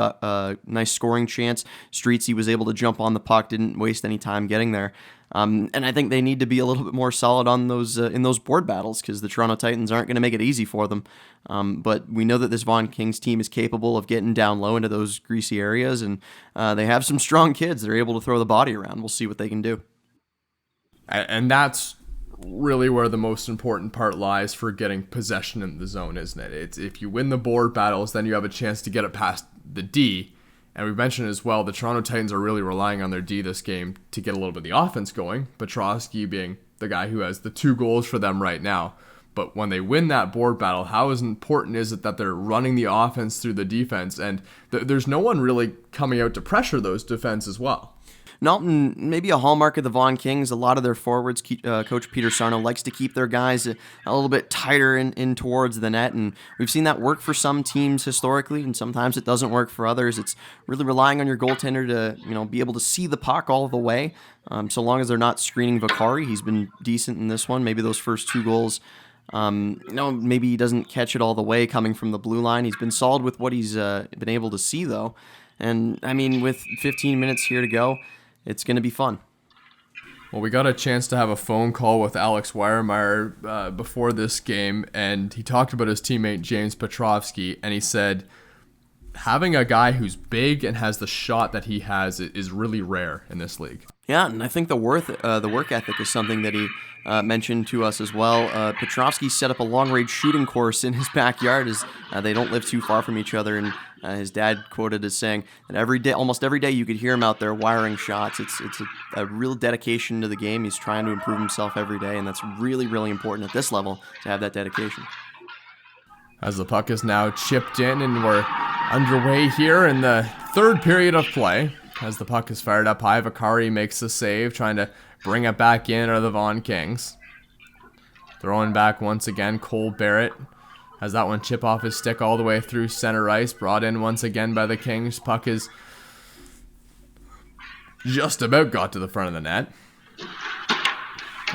nice scoring chance. STRIZZI was able to jump on the puck, didn't waste any time getting there. And I think they need to be a little bit more solid on those in those board battles, because the Toronto Titans aren't going to make it easy for them. But we know that this Vaughan Kings team is capable of getting down low into those greasy areas, and they have some strong kids. They're able to throw the body around. We'll see what they can do. And that's really where the most important part lies for getting possession in the zone, isn't it? It's if you win the board battles, then you have a chance to get it past the D. And we mentioned as well, the Toronto Titans are really relying on their D this game to get a little bit of the offense going. Petrovski being the guy who has the 2 goals for them right now. But when they win that board battle, how important is it that they're running the offense through the defense? And there's no one really coming out to pressure those defense as well. not maybe a hallmark of the Vaughan Kings. A lot of their forwards, Coach Peter Sarno likes to keep their guys a little bit tighter in towards the net, and we've seen that work for some teams historically, and sometimes it doesn't work for others. It's really relying on your goaltender to be able to see the puck all the way. So long as they're not screening Vaccari, he's been decent in this one. Maybe those first 2 goals. Maybe he doesn't catch it all the way coming from the blue line. He's been solid with what he's been able to see, though. And, I mean, with 15 minutes here to go, it's going to be fun. Well, we got a chance to have a phone call with Alex Weiermeyer before this game, and he talked about his teammate James Petrovski, and he said having a guy who's big and has the shot that he has is really rare in this league. Yeah, and I think the work ethic is something that he mentioned to us as well. Petrovski set up a long-range shooting course in his backyard as they don't live too far from each other, and his dad quoted as saying that almost every day you could hear him out there wiring shots. It's a real dedication to the game. He's trying to improve himself every day, and that's really, really important at this level to have that dedication. As the puck is now chipped in, and we're underway here in the third period of play. As the puck is fired up high, Vaccari makes the save, trying to bring it back in are the Vaughan Kings. Throwing back once again, Cole Barrett has that one chip off his stick all the way through center ice. Brought in once again by the Kings. Puck is just about got to the front of the net.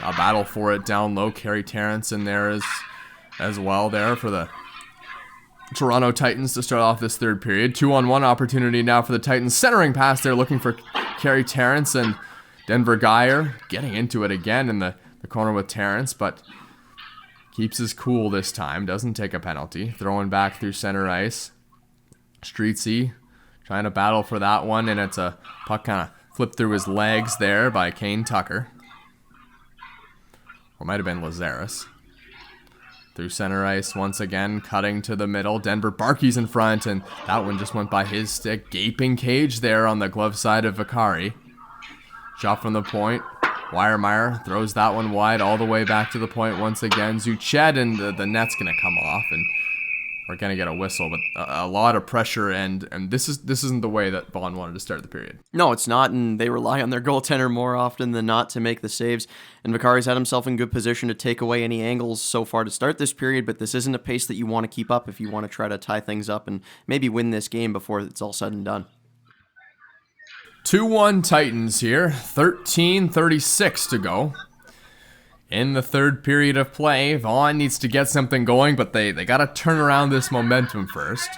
A battle for it down low. Carey Terrence in there as well there for the Toronto Titans to start off this third period. 2-on-1 opportunity now for the Titans. Centering pass there, looking for Carey Terrence, and Denver Geyer getting into it again in the corner with Terrence, but keeps his cool this time. Doesn't take a penalty. Throwing back through center ice. STRIZZI trying to battle for that one, and it's a puck kind of flipped through his legs there by Kane Tucker. Or might have been Lazarus. Through center ice once again, cutting to the middle. Denver Barkey's in front, and that one just went by his stick. Gaping cage there on the glove side of Vaccari. Shot from the point. Weiermeyer throws that one wide all the way back to the point once again. Zuchet, and the net's going to come off, and we're going to get a whistle. But a lot of pressure, and this isn't the way that Vaughan wanted to start the period. No, it's not, and they rely on their goaltender more often than not to make the saves. And Vaccari's had himself in good position to take away any angles so far to start this period, but this isn't a pace that you want to keep up if you want to try to tie things up and maybe win this game before it's all said and done. 2-1 Titans here, 13:36 to go. In the third period of play, Vaughan needs to get something going, but they got to turn around this momentum first.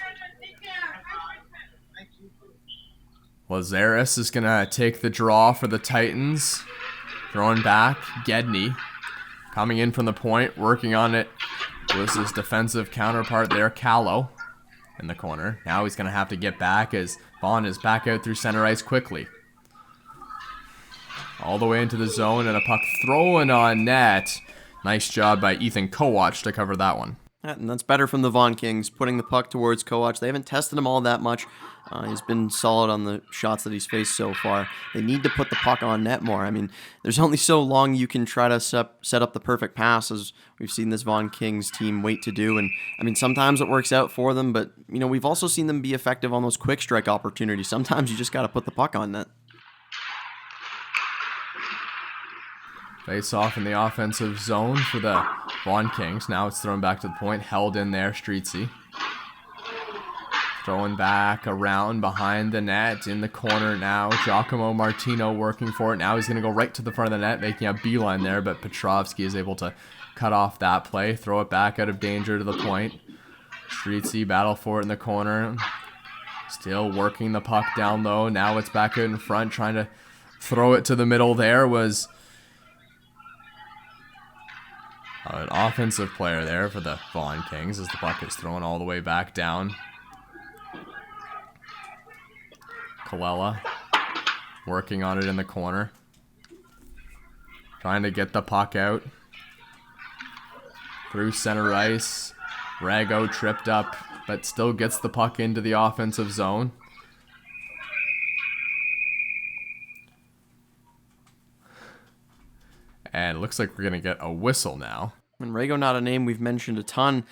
Lazarus is going to take the draw for the Titans. Throwing back, Gedney coming in from the point, working on it was his defensive counterpart there, Callow, in the corner. Now he's going to have to get back as Vaughan is back out through center ice quickly. All the way into the zone, and a puck thrown on net. Nice job by Ethan Kowach to cover that one. And that's better from the Vaughan Kings, putting the puck towards Kowach. They haven't tested him all that much. He's been solid on the shots that he's faced so far. They need to put the puck on net more. I mean, there's only so long you can try to set up the perfect pass, as we've seen this Vaughan Kings team wait to do. And, I mean, sometimes it works out for them, but, we've also seen them be effective on those quick strike opportunities. Sometimes you just got to put the puck on net. Face off in the offensive zone for the Vaughan Kings. Now it's thrown back to the point. Held in there, STRIZZI. Throwing back around behind the net in the corner now. Giacomo Martino working for it. Now he's going to go right to the front of the net, making a beeline there, but Petrovski is able to cut off that play. Throw it back out of danger to the point. STRIZZI battle for it in the corner. Still working the puck down low. Now it's back out in front, trying to throw it to the middle there. Was an offensive player there for the Vaughan Kings as the puck is thrown all the way back down. Colella working on it in the corner. Trying to get the puck out. Through center ice. Rego tripped up, but still gets the puck into the offensive zone. And it looks like we're going to get a whistle now. And Rego, not a name we've mentioned a ton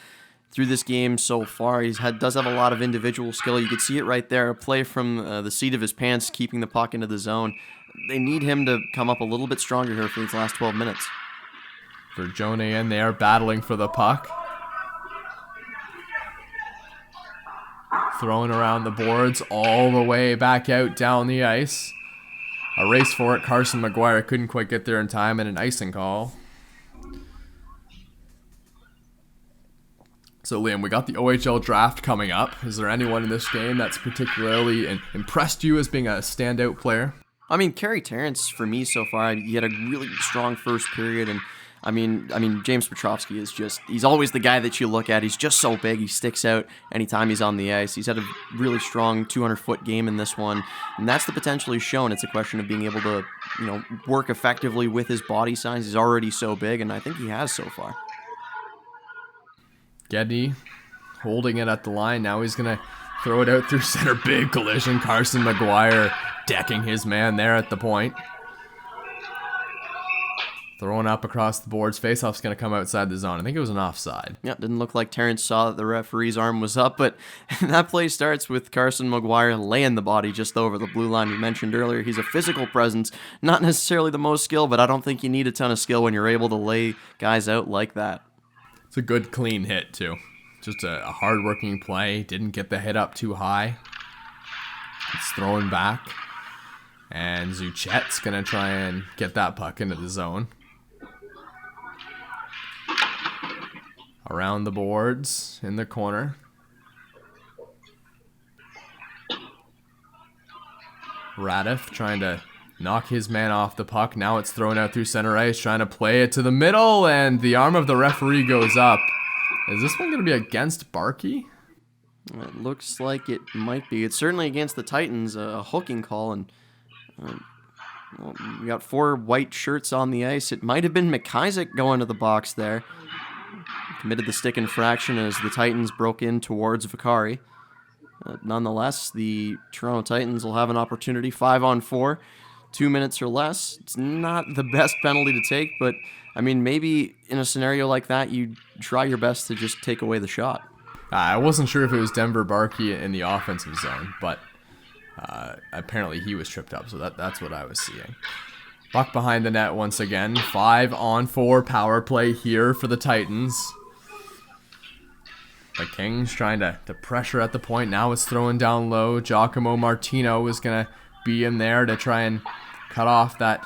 through this game so far. Does have a lot of individual skill. You could see it right there. A play from the seat of his pants, keeping the puck into the zone. they need him to come up a little bit stronger here for these last 12 minutes. Forgione in there battling for the puck. Throwing around the boards all the way back out down the ice. A race for it. Carson McGuire couldn't quite get there in time, and an icing call. So Liam, we got the OHL draft coming up. Is there anyone in this game that's particularly impressed you as being a standout player? I mean, Carey Terrence, for me so far, he had a really strong first period, and I mean, James Petrovski is he's always the guy that you look at. He's just so big. He sticks out anytime he's on the ice. He's had a really strong 200-foot game in this one, and that's the potential he's shown. It's a question of being able to, work effectively with his body size. He's already so big, and I think he has so far. Geddy holding it at the line. Now he's going to throw it out through center. Big collision. Carson McGuire decking his man there at the point. Throwing up across the boards. Faceoff's going to come outside the zone. I think it was an offside. Yeah, didn't look like Terrence saw that the referee's arm was up, but that play starts with Carson McGuire laying the body just over the blue line. You mentioned earlier he's a physical presence, not necessarily the most skill, but I don't think you need a ton of skill when you're able to lay guys out like that. It's a good clean hit too. Just a hard-working play. Didn't get the hit up too high. It's thrown back. And Zuchet's going to try and get that puck into the zone. Around the boards in the corner. Radif trying to knock his man off the puck. Now it's thrown out through center ice, trying to play it to the middle, and the arm of the referee goes up. Is this one going to be against Barkey? It looks like it might be. It's certainly against the Titans, a hooking call, and we got 4 white shirts on the ice. It might have been McIsaac going to the box there. Committed the stick infraction as the Titans broke in towards Vaccari. Nonetheless, the Toronto Titans will have an opportunity, 5-on-4, 2 minutes or less. It's not the best penalty to take, but I mean, maybe in a scenario like that, you try your best to just take away the shot. I wasn't sure if it was Denver Barkey in the offensive zone, but apparently he was tripped up, so that's what I was seeing. Buck behind the net once again. 5-on-4 power play here for the Titans. The Kings trying to pressure at the point. Now it's throwing down low. Giacomo Martino is going to be in there to try and cut off that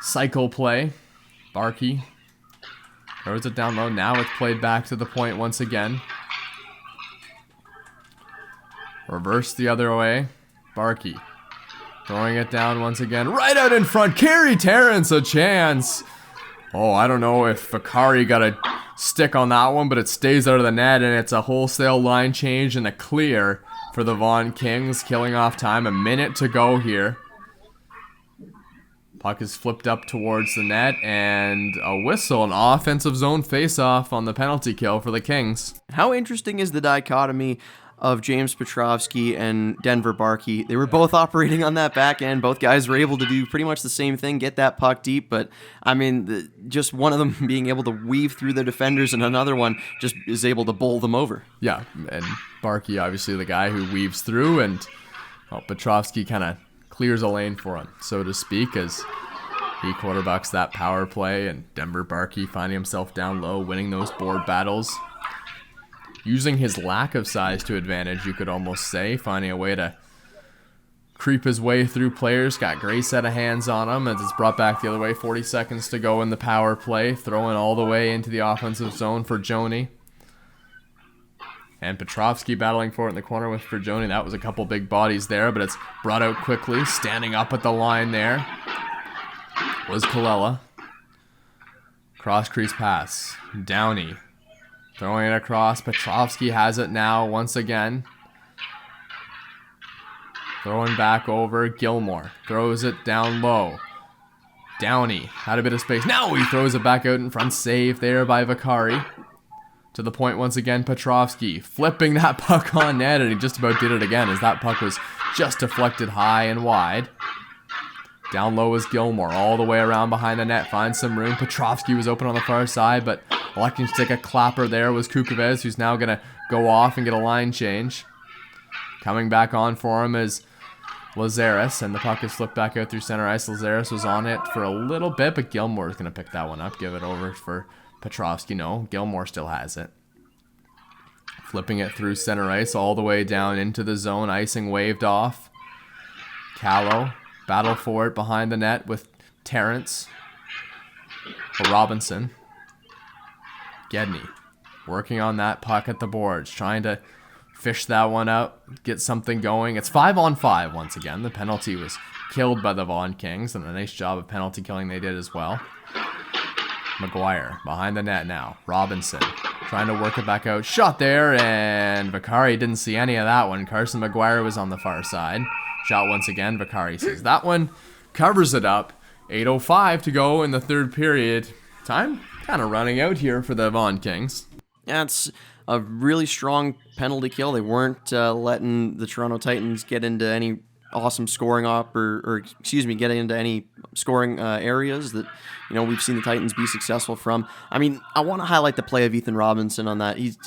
cycle play. Barkey throws it down low. Now it's played back to the point once again. Reverse the other way. Barkey throwing it down once again. Right out in front. Carey Terrence a chance. Oh, I don't know if Vaccari got a stick on that one, but it stays out of the net, and it's a wholesale line change and a clear for the Vaughan Kings, killing off time. A minute to go here. Puck is flipped up towards the net, and a whistle, an offensive zone face-off on the penalty kill for the Kings. How interesting is the dichotomy of James Petrovski and Denver Barkey? They were both operating on that back end. Both guys were able to do pretty much the same thing, get that puck deep, but I mean, just one of them being able to weave through the defenders and another one just is able to bowl them over. Yeah, and Barkey obviously the guy who weaves through, and Petrovski kind of clears a lane for him, so to speak, as he quarterbacks that power play, and Denver Barkey finding himself down low, winning those board battles. Using his lack of size to advantage, you could almost say, finding a way to creep his way through players. Got a great set of hands on him as it's brought back the other way. 40 seconds to go in the power play. Throwing all the way into the offensive zone for Joni. And Petrovski battling for it in the corner with Forgione. That was a couple big bodies there, but it's brought out quickly. Standing up at the line there was Colella. Cross crease pass. Downey throwing it across. Petrovski has it now once again. Throwing back over. Gilmore throws it down low. Downey had a bit of space. Now he throws it back out in front. Save there by Vaccari. To the point once again, Petrovski flipping that puck on net, and he just about did it again as that puck was just deflected high and wide. Down low is Gilmore, all the way around behind the net, finds some room. Petrovski was open on the far side, but electing to take a clapper there was Kukovec, who's now going to go off and get a line change. Coming back on for him is Lazaris, and the puck is flipped back out through center ice. Lazaris was on it for a little bit, but Gilmore's going to pick that one up, give it over for Petrovski. No, Gilmore still has it. Flipping it through center ice all the way down into the zone. Icing waved off. Callow, battle for it behind the net with Terrence. Robinson. Gedney working on that puck at the boards, trying to fish that one out, get something going. It's 5-on-5 once again. The penalty was killed by the Vaughan Kings, and a nice job of penalty killing they did as well. McGuire behind the net now. Robinson trying to work it back out. Shot there, and Vaccari didn't see any of that one. Carson McGuire was on the far side. Shot once again. Vaccari sees that one, covers it up. 8:05 to go in the third period. Time kind of running out here for the Vaughan Kings. Yeah, it's a really strong penalty kill. They weren't letting the Toronto Titans get into any awesome scoring getting into any scoring areas that we've seen the Titans be successful from. I mean, I want to highlight the play of Ethan Robinson on that. He's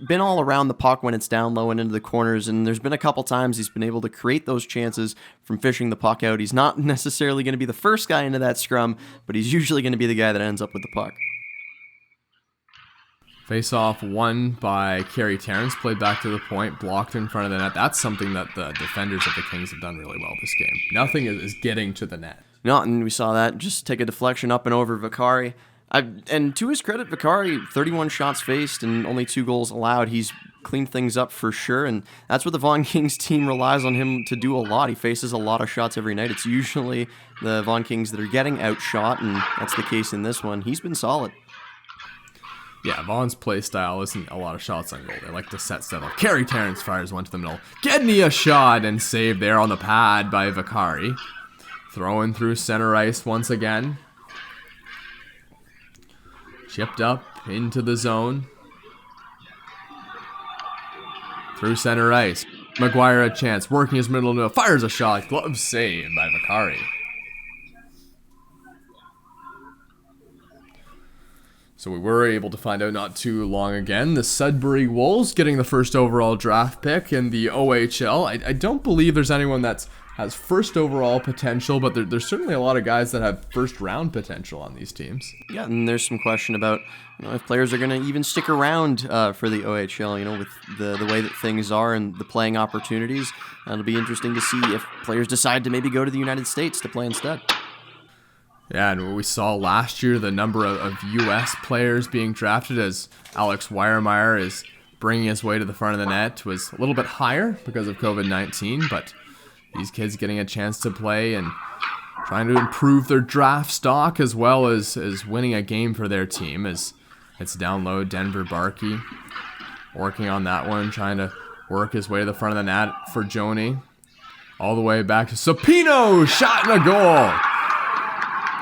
been all around the puck when it's down low and into the corners, and there's been a couple times he's been able to create those chances from fishing the puck out. He's not necessarily going to be the first guy into that scrum, but he's usually going to be the guy that ends up with the puck. Face-off won by Kerry Terrence, played back to the point, blocked in front of the net. That's something that the defenders of the Kings have done really well this game. Nothing is getting to the net. No, and we saw that just take a deflection up and over Vaccari. And to his credit, Vaccari, 31 shots faced and only 2 goals allowed. He's cleaned things up for sure, and that's what the Vaughan Kings team relies on him to do a lot. He faces a lot of shots every night. It's usually the Vaughan Kings that are getting outshot, and that's the case in this one. He's been solid. Yeah, Vaughan's play style isn't a lot of shots on goal. They like to set stuff up. Kerry Terrence fires one to the middle. Gedney a shot and saved there on the pad by Vaccari. Throwing through center ice once again. Chipped up into the zone. Through center ice. McGuire a chance. Working his middle. Fires a shot. Glove saved by Vaccari. So we were able to find out not too long again. The Sudbury Wolves getting the first overall draft pick in the OHL. I don't believe there's anyone that has first overall potential, but there's certainly a lot of guys that have first round potential on these teams. Yeah, and there's some question about if players are going to even stick around for the OHL, with the way that things are and the playing opportunities. It'll be interesting to see if players decide to maybe go to the United States to play instead. Yeah, and we saw last year the number of U.S. players being drafted as Alex Weiermeyer is bringing his way to the front of the net was a little bit higher because of COVID-19, but these kids getting a chance to play and trying to improve their draft stock as well as winning a game for their team as it's down low. Denver Barkey working on that one, trying to work his way to the front of the net for Joni. All the way back to Supino, shot and a goal.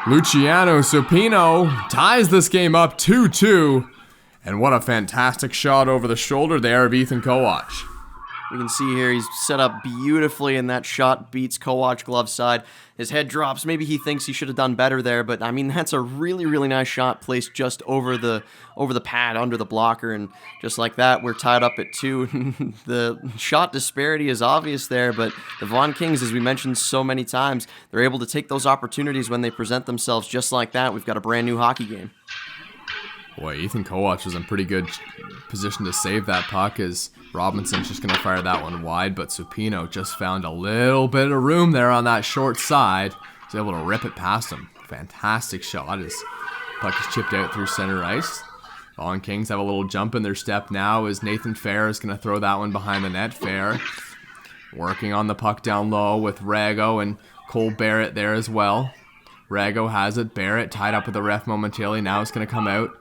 Luciano Supino ties this game up 2-2. And what a fantastic shot over the shoulder there of Ethan Kowach. We can see here he's set up beautifully, and that shot beats Kowach glove side. His head drops. Maybe he thinks he should have done better there, but I mean that's a really, really nice shot placed just over the pad, under the blocker, and just like that, we're tied up at 2. The shot disparity is obvious there, but the Vaughan Kings, as we mentioned so many times, they're able to take those opportunities when they present themselves just like that. We've got a brand new hockey game. Boy, Ethan Kowach was in pretty good position to save that puck as Robinson's just going to fire that one wide, but Supino just found a little bit of room there on that short side. He's able to rip it past him. Fantastic shot as puck is chipped out through center ice. Vaughan Kings have a little jump in their step now as Nathan Fair is going to throw that one behind the net. Fair working on the puck down low with Rego and Cole Barrett there as well. Rego has it. Barrett tied up with the ref momentarily. Now it's going to come out.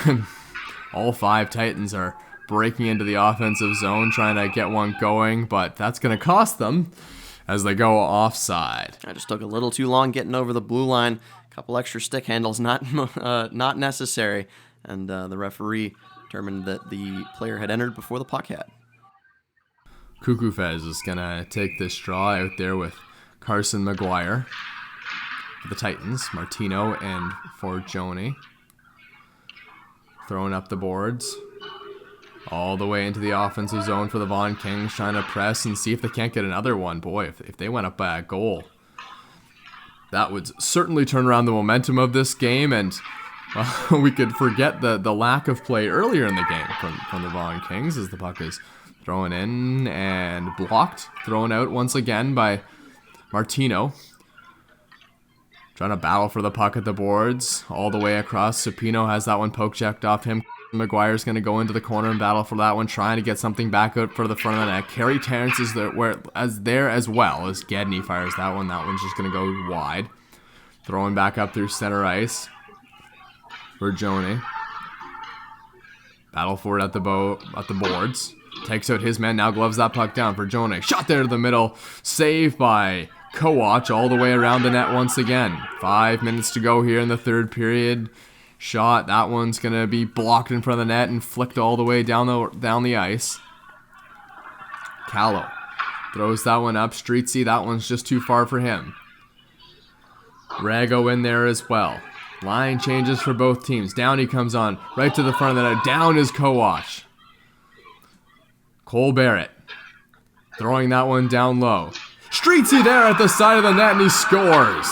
And all 5 Titans are breaking into the offensive zone, trying to get one going, but that's going to cost them as they go offside. I just took a little too long getting over the blue line. A couple extra stick handles, not necessary. And the referee determined that the player had entered before the puck had. Cuckoo Fez is going to take this draw out there with Carson McGuire for the Titans, Martino and Forgione. Throwing up the boards. All the way into the offensive zone for the Vaughan Kings, trying to press and see if they can't get another one. Boy, if they went up by a goal, that would certainly turn around the momentum of this game, and well, we could forget the lack of play earlier in the game from the Vaughan Kings, as the puck is thrown in and blocked, thrown out once again by Martino. Trying to battle for the puck at the boards, all the way across. Supino has that one poke checked off him. McGuire's going to go into the corner and battle for that one, trying to get something back out for the front of the net. Kerry Terrence is there as well as Gedney fires that one. That one's just going to go wide. Throwing back up through center ice. Forgione. Battle for it at the boards. Takes out his man, now gloves that puck down. Forgione, shot there to the middle. Save by Kowach all the way around the net once again. 5 minutes to go here in the third period. Shot, that one's going to be blocked in front of the net and flicked all the way down the ice. Callow throws that one up. Strizzi, that one's just too far for him. Rego in there as well. Line changes for both teams. Downey comes on, right to the front of the net. Down is Kowach. Cole Barrett throwing that one down low. Strizzi there at the side of the net, and he scores.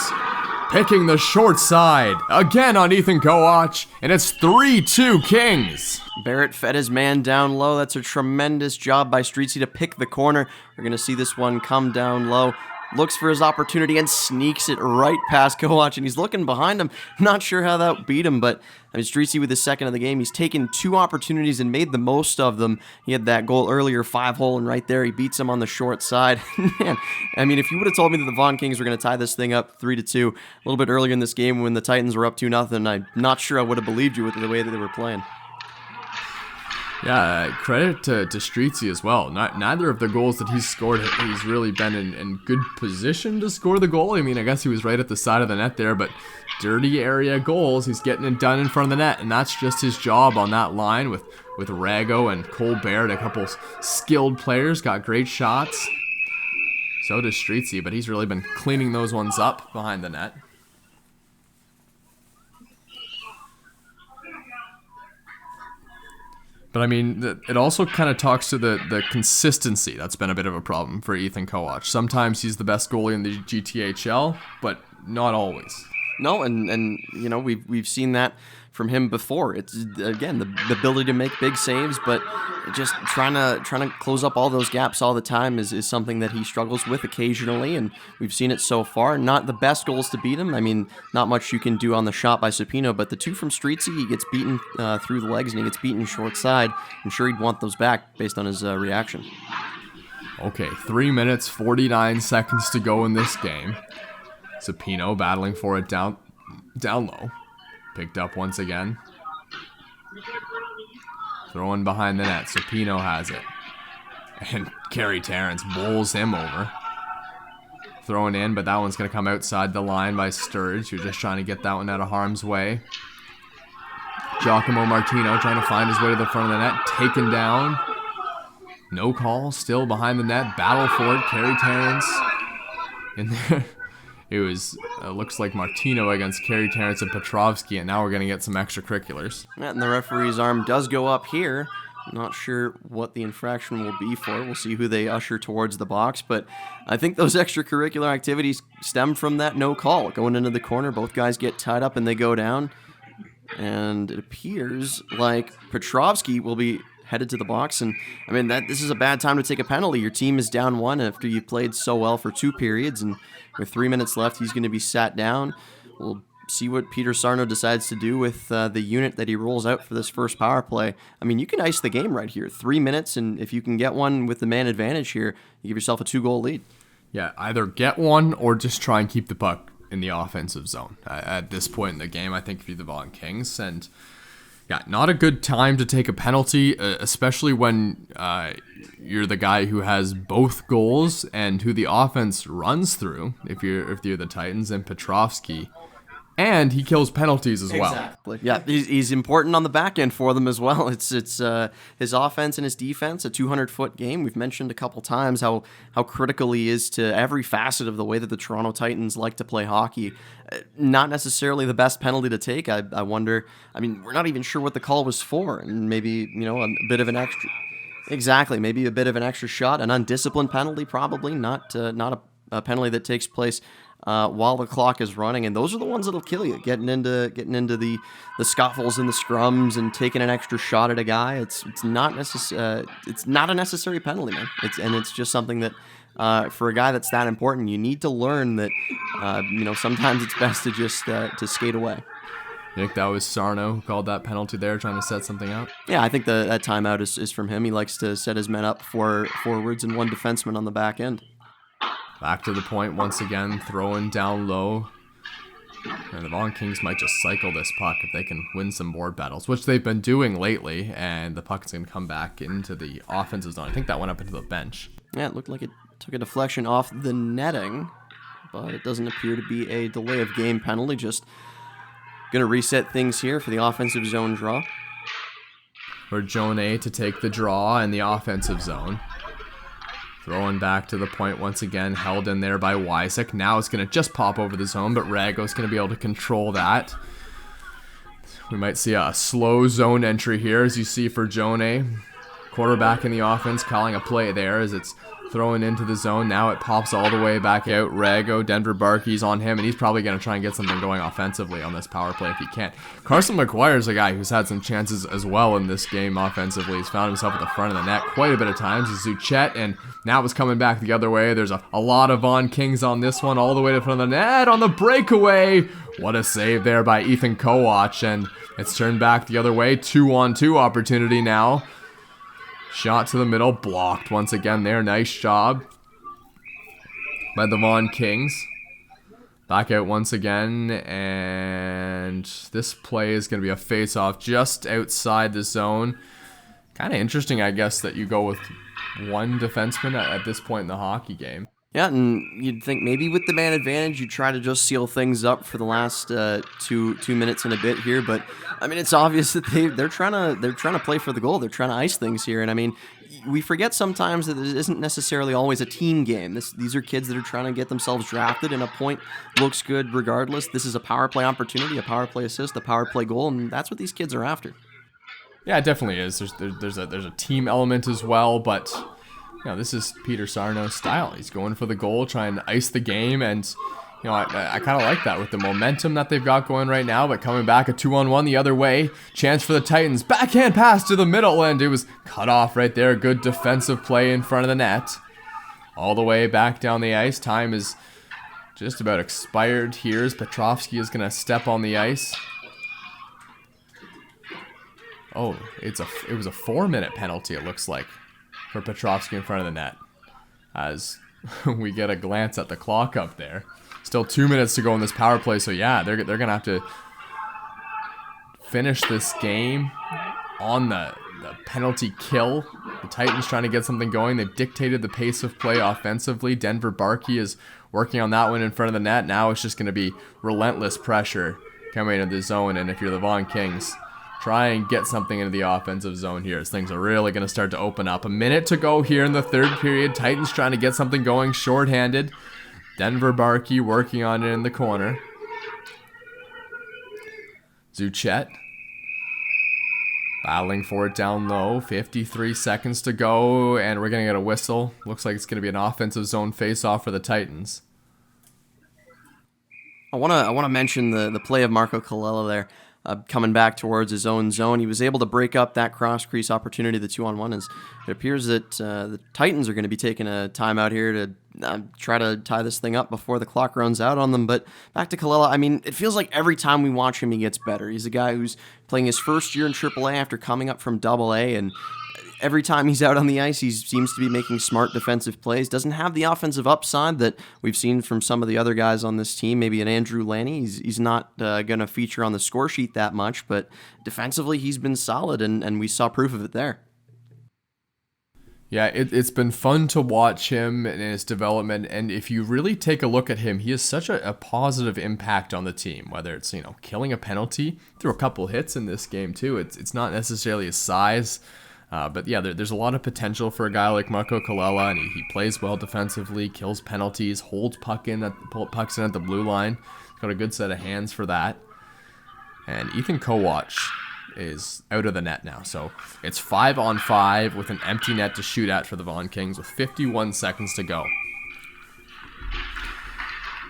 Picking the short side again on Ethan Kowach, and it's 3-2 Kings. Barrett fed his man down low. That's a tremendous job by Strizzi to pick the corner. We're going to see this one come down low. Looks for his opportunity and sneaks it right past Kowach, and he's looking behind him. Not sure how that beat him, but I mean, Strizzi with his second of the game. He's taken 2 opportunities and made the most of them. He had that goal earlier, 5-hole, and right there he beats him on the short side. Man, I mean, if you would have told me that the Vaughan Kings were going to tie this thing up 3-2 a little bit earlier in this game when the Titans were up 2-0, I'm not sure I would have believed you with the way that they were playing. Yeah, credit to Strizzi as well. Neither of the goals that he's scored, he's really been in good position to score the goal. I mean, I guess he was right at the side of the net there, but dirty area goals, he's getting it done in front of the net, and that's just his job on that line with Rego and Cole Barrett, a couple skilled players, got great shots. So does Strizzi, but he's really been cleaning those ones up behind the net. But I mean, it also kind of talks to the consistency that's been a bit of a problem for Ethan Kowach. Sometimes he's the best goalie in the GTHL, but not always. No, and you know, we've seen that from him before. It's again the ability to make big saves, but just trying to close up all those gaps all the time is something that he struggles with occasionally, and we've seen it so far. Not the best goals to beat him. I mean, not much you can do on the shot by Supino, but the 2 from Strizzi, he gets beaten through the legs and he gets beaten short side. I'm sure he'd want those back based on his reaction. Okay, 3 minutes, 49 seconds to go in this game. Supino battling for it down low. Picked up once again. Throwing behind the net. Supino has it. And Kerry Terrence bowls him over. Throwing in, but that one's going to come outside the line by Sturridge, who's just trying to get that one out of harm's way. Giacomo Martino trying to find his way to the front of the net. Taken down. No call. Still behind the net. Battle for it. Kerry Terrence in there. It looks like Martino against Kerry Terrence and Petrovski, and now we're going to get some extracurriculars. And the referee's arm does go up here. Not sure what the infraction will be for. We'll see who they usher towards the box, but I think those extracurricular activities stem from that no call. Going into the corner, both guys get tied up and they go down, and it appears like Petrovski will be headed to the box, and I mean this is a bad time to take a penalty. Your team is down 1 after you played so well for 2 periods, and with 3 minutes left, he's going to be sat down. We'll see what Peter Sarno decides to do with the unit that he rolls out for this first power play. I mean, you can ice the game right here. 3 minutes, and if you can get one with the man advantage here, you give yourself a 2-goal lead. Yeah, either get one or just try and keep the puck in the offensive zone. At this point in the game, I think, for the Vaughan Kings, and yeah, not a good time to take a penalty, especially when you're the guy who has both goals and who the offense runs through. If you're the Titans, and Petrovski and he kills penalties as well. Exactly. Yeah, he's important on the back end for them as well. It's his offense and his defense, a 200-foot game. We've mentioned a couple times how critical he is to every facet of the way that the Toronto Titans like to play hockey. Not necessarily the best penalty to take. I wonder. I mean, we're not even sure what the call was for, and maybe a bit of an extra. Exactly, maybe a bit of an extra shot, an undisciplined penalty, probably not a penalty that takes place while the clock is running, and those are the ones that'll kill you. Getting into the scuffles and the scrums and taking an extra shot at a guy. It's not a necessary penalty, man. It's just something that for a guy that's that important, you need to learn that sometimes it's best to just to skate away. You think that was Sarno who called that penalty there, trying to set something up? Yeah, I think that timeout is from him. He likes to set his men up for forwards and one defenseman on the back end. Back to the point once again, throwing down low. And the Vaughan Kings might just cycle this puck if they can win some board battles, which they've been doing lately, and the puck's going to come back into the offensive zone. I think that went up into the bench. Yeah, it looked like it took a deflection off the netting, but it doesn't appear to be a delay of game penalty, just going to reset things here for the offensive zone draw. For Jone to take the draw in the offensive zone. Throwing back to the point once again, held in there by Wysick. Now it's going to just pop over the zone, but Rago's going to be able to control that. We might see a slow zone entry here, as you see for Jone. Quarterback in the offense calling a play there as it's throwing into the zone. Now it pops all the way back out. Rago, Denver Barkey's on him, and he's probably going to try and get something going offensively on this power play if he can. Carson McGuire's a guy who's had some chances as well in this game offensively. He's found himself at the front of the net quite a bit of times. Zuchet, and now it's coming back the other way. There's a lot of Vaughan Kings on this one, all the way to the front of the net on the breakaway. What a save there by Ethan Kowach, and it's turned back the other way. 2-on-2 opportunity now. Shot to the middle, blocked once again there. Nice job by the Vaughan Kings. Back out once again, and this play is going to be a face-off just outside the zone. Kind of interesting, I guess, that you go with one defenseman at this point in the hockey game. Yeah, and you'd think maybe with the man advantage, you try to just seal things up for the last two minutes and a bit here. But I mean, it's obvious that they're trying to play for the goal. They're trying to ice things here, and I mean, we forget sometimes that it isn't necessarily always a team game. These are kids that are trying to get themselves drafted, and a point looks good regardless. This is a power play opportunity, a power play assist, a power play goal, and that's what these kids are after. Yeah, it definitely is. There's a team element as well, but this is Peter Sarno's style. He's going for the goal, trying to ice the game, and I kind of like that with the momentum that they've got going right now, but coming back a 2-on-1 the other way. Chance for the Titans. Backhand pass to the middle, and it was cut off right there. Good defensive play in front of the net. All the way back down the ice. Time is just about expired here as Petrovski is going to step on the ice. Oh, it was a 4-minute penalty, it looks like, for Petrovski in front of the net. As we get a glance at the clock up there. Still 2 minutes to go in this power play, so yeah, they're going to have to finish this game on the penalty kill. The Titans trying to get something going. They've dictated the pace of play offensively. Denver Barkey is working on that one in front of the net. Now it's just going to be relentless pressure coming into the zone, and if you're the Vaughan Kings, try and get something into the offensive zone here as things are really going to start to open up. A minute to go here in the third period. Titans trying to get something going shorthanded. Denver Barkey working on it in the corner. Zuchet battling for it down low. 53 seconds to go, and we're going to get a whistle. Looks like it's going to be an offensive zone face-off for the Titans. I want to mention the play of Marco Colella there. Coming back towards his own zone. He was able to break up that cross-crease opportunity, the 2-on-1. As it appears that the Titans are going to be taking a timeout here to try to tie this thing up before the clock runs out on them. But back to Colella, I mean, it feels like every time we watch him, he gets better. He's a guy who's playing his first year in AAA after coming up from AA, and every time he's out on the ice, he seems to be making smart defensive plays. Doesn't have the offensive upside that we've seen from some of the other guys on this team. Maybe an Andrew Lanny. He's not going to feature on the score sheet that much, but defensively he's been solid, and we saw proof of it there. Yeah, it's been fun to watch him and his development, and if you really take a look at him, he has such a positive impact on the team, whether it's, killing a penalty, threw a couple hits in this game too. It's not necessarily his size, but yeah, there's a lot of potential for a guy like Marco Colella, and he plays well defensively, kills penalties, holds pucks in at the blue line. He's got a good set of hands for that. And Ethan Kowach is out of the net now. So it's 5-on-5 with an empty net to shoot at for the Vaughan Kings with 51 seconds to go.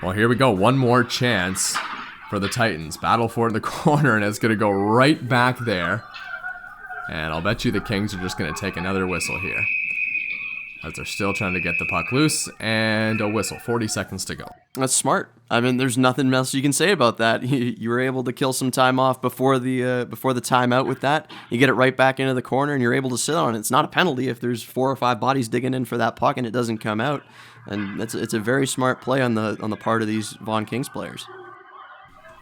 Well, here we go. One more chance for the Titans. Battle for it in the corner, and it's going to go right back there. And I'll bet you the Kings are just going to take another whistle here, as they're still trying to get the puck loose, and a whistle. 40 seconds to go. That's smart. I mean, there's nothing else you can say about that. You were able to kill some time off before the timeout with that. You get it right back into the corner, and you're able to sit on it. It's not a penalty if there's 4 or 5 bodies digging in for that puck and it doesn't come out. And it's a very smart play on the part of these Vaughan Kings players.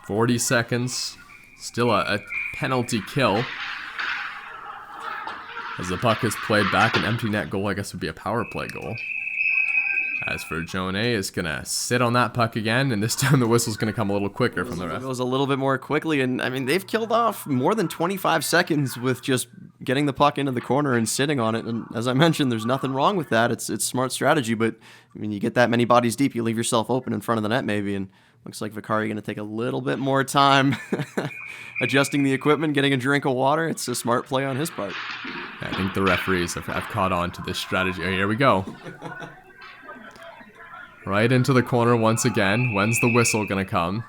40 seconds. Still a penalty kill. As the puck is played back, an empty net goal, I guess, would be a power play goal. As Forgione is going to sit on that puck again, and this time the whistle's going to come a little quicker from the ref. It goes a little bit more quickly, and I mean, they've killed off more than 25 seconds with just getting the puck into the corner and sitting on it. And as I mentioned, there's nothing wrong with that. It's smart strategy, but I mean, you get that many bodies deep, you leave yourself open in front of the net maybe, and looks like Vaccari going to take a little bit more time adjusting the equipment, getting a drink of water. It's a smart play on his part. I think the referees have caught on to this strategy. Oh, here we go. Right into the corner once again. When's the whistle going to come?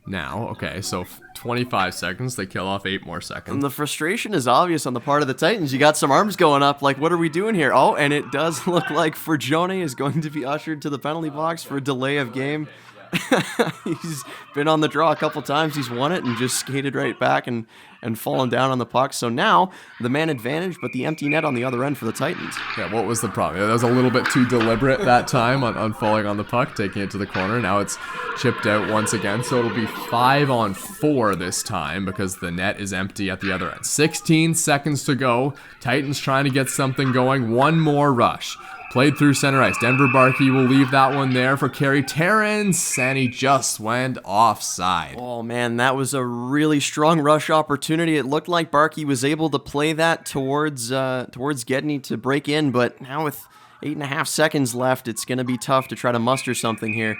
Now. Okay, so 25 seconds. They kill off 8 more seconds. And the frustration is obvious on the part of the Titans. You got some arms going up, like, what are we doing here? Oh, and it does look like Forgione is going to be ushered to the penalty box for a delay of game. He's been on the draw a couple times. He's won it and just skated right back and fallen down on the puck. So now the man advantage, but the empty net on the other end for the Titans. Yeah, what was the problem? That was a little bit too deliberate that time on falling on the puck, taking it to the corner. Now it's chipped out once again, so it'll be 5-on-4 this time because the net is empty at the other end. 16 seconds to go. Titans trying to get something going. One more rush. Played through center ice. Denver Barkey will leave that one there for Carey Terrence, and he just went offside. Oh, man, that was a really strong rush opportunity. It looked like Barkey was able to play that towards Gedney to break in, but now with 8.5 seconds left, it's going to be tough to try to muster something here,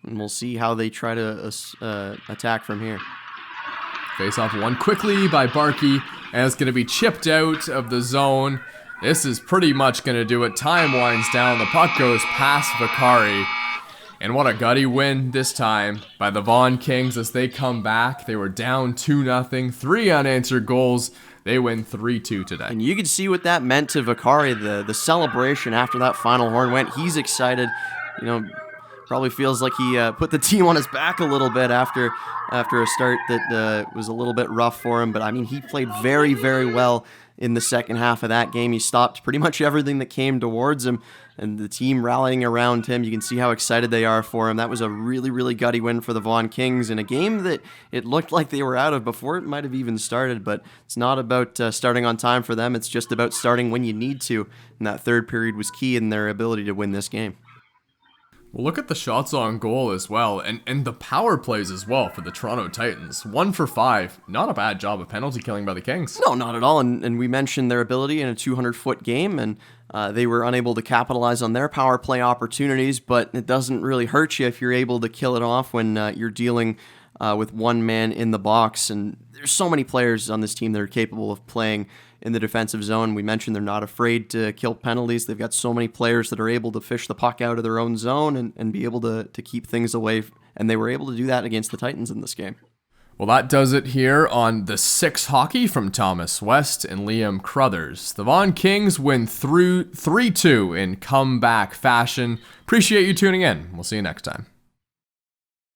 and we'll see how they try to attack from here. Face off one quickly by Barkey, and it's going to be chipped out of the zone. This is pretty much going to do it. Time winds down. The puck goes past Vaccari. And what a gutty win this time by the Vaughan Kings as they come back. They were down 2-0. 3 unanswered goals. They win 3-2 today. And you could see what that meant to Vaccari. The celebration after that final horn went. He's excited. Probably feels like he put the team on his back a little bit after a start that was a little bit rough for him. But, I mean, he played very, very well in the second half of that game. He stopped pretty much everything that came towards him, and the team rallying around him. You can see how excited they are for him. That was a really, really gutty win for the Vaughan Kings in a game that it looked like they were out of before it might have even started, but it's not about starting on time for them. It's just about starting when you need to, and that third period was key in their ability to win this game. Well, look at the shots on goal as well, and the power plays as well for the Toronto Titans. 1 for 5. Not a bad job of penalty killing by the Kings. No, not at all. And we mentioned their ability in a 200-foot game, and they were unable to capitalize on their power play opportunities, but it doesn't really hurt you if you're able to kill it off when you're dealing with one man in the box. And there's so many players on this team that are capable of playing in the defensive zone. We mentioned they're not afraid to kill penalties. They've got so many players that are able to fish the puck out of their own zone and be able to keep things away. And they were able to do that against the Titans in this game. Well, that does it here on the 6 hockey from Thomas West and Liam Crothers. The Vaughan Kings win 3-2 in comeback fashion. Appreciate you tuning in. We'll see you next time.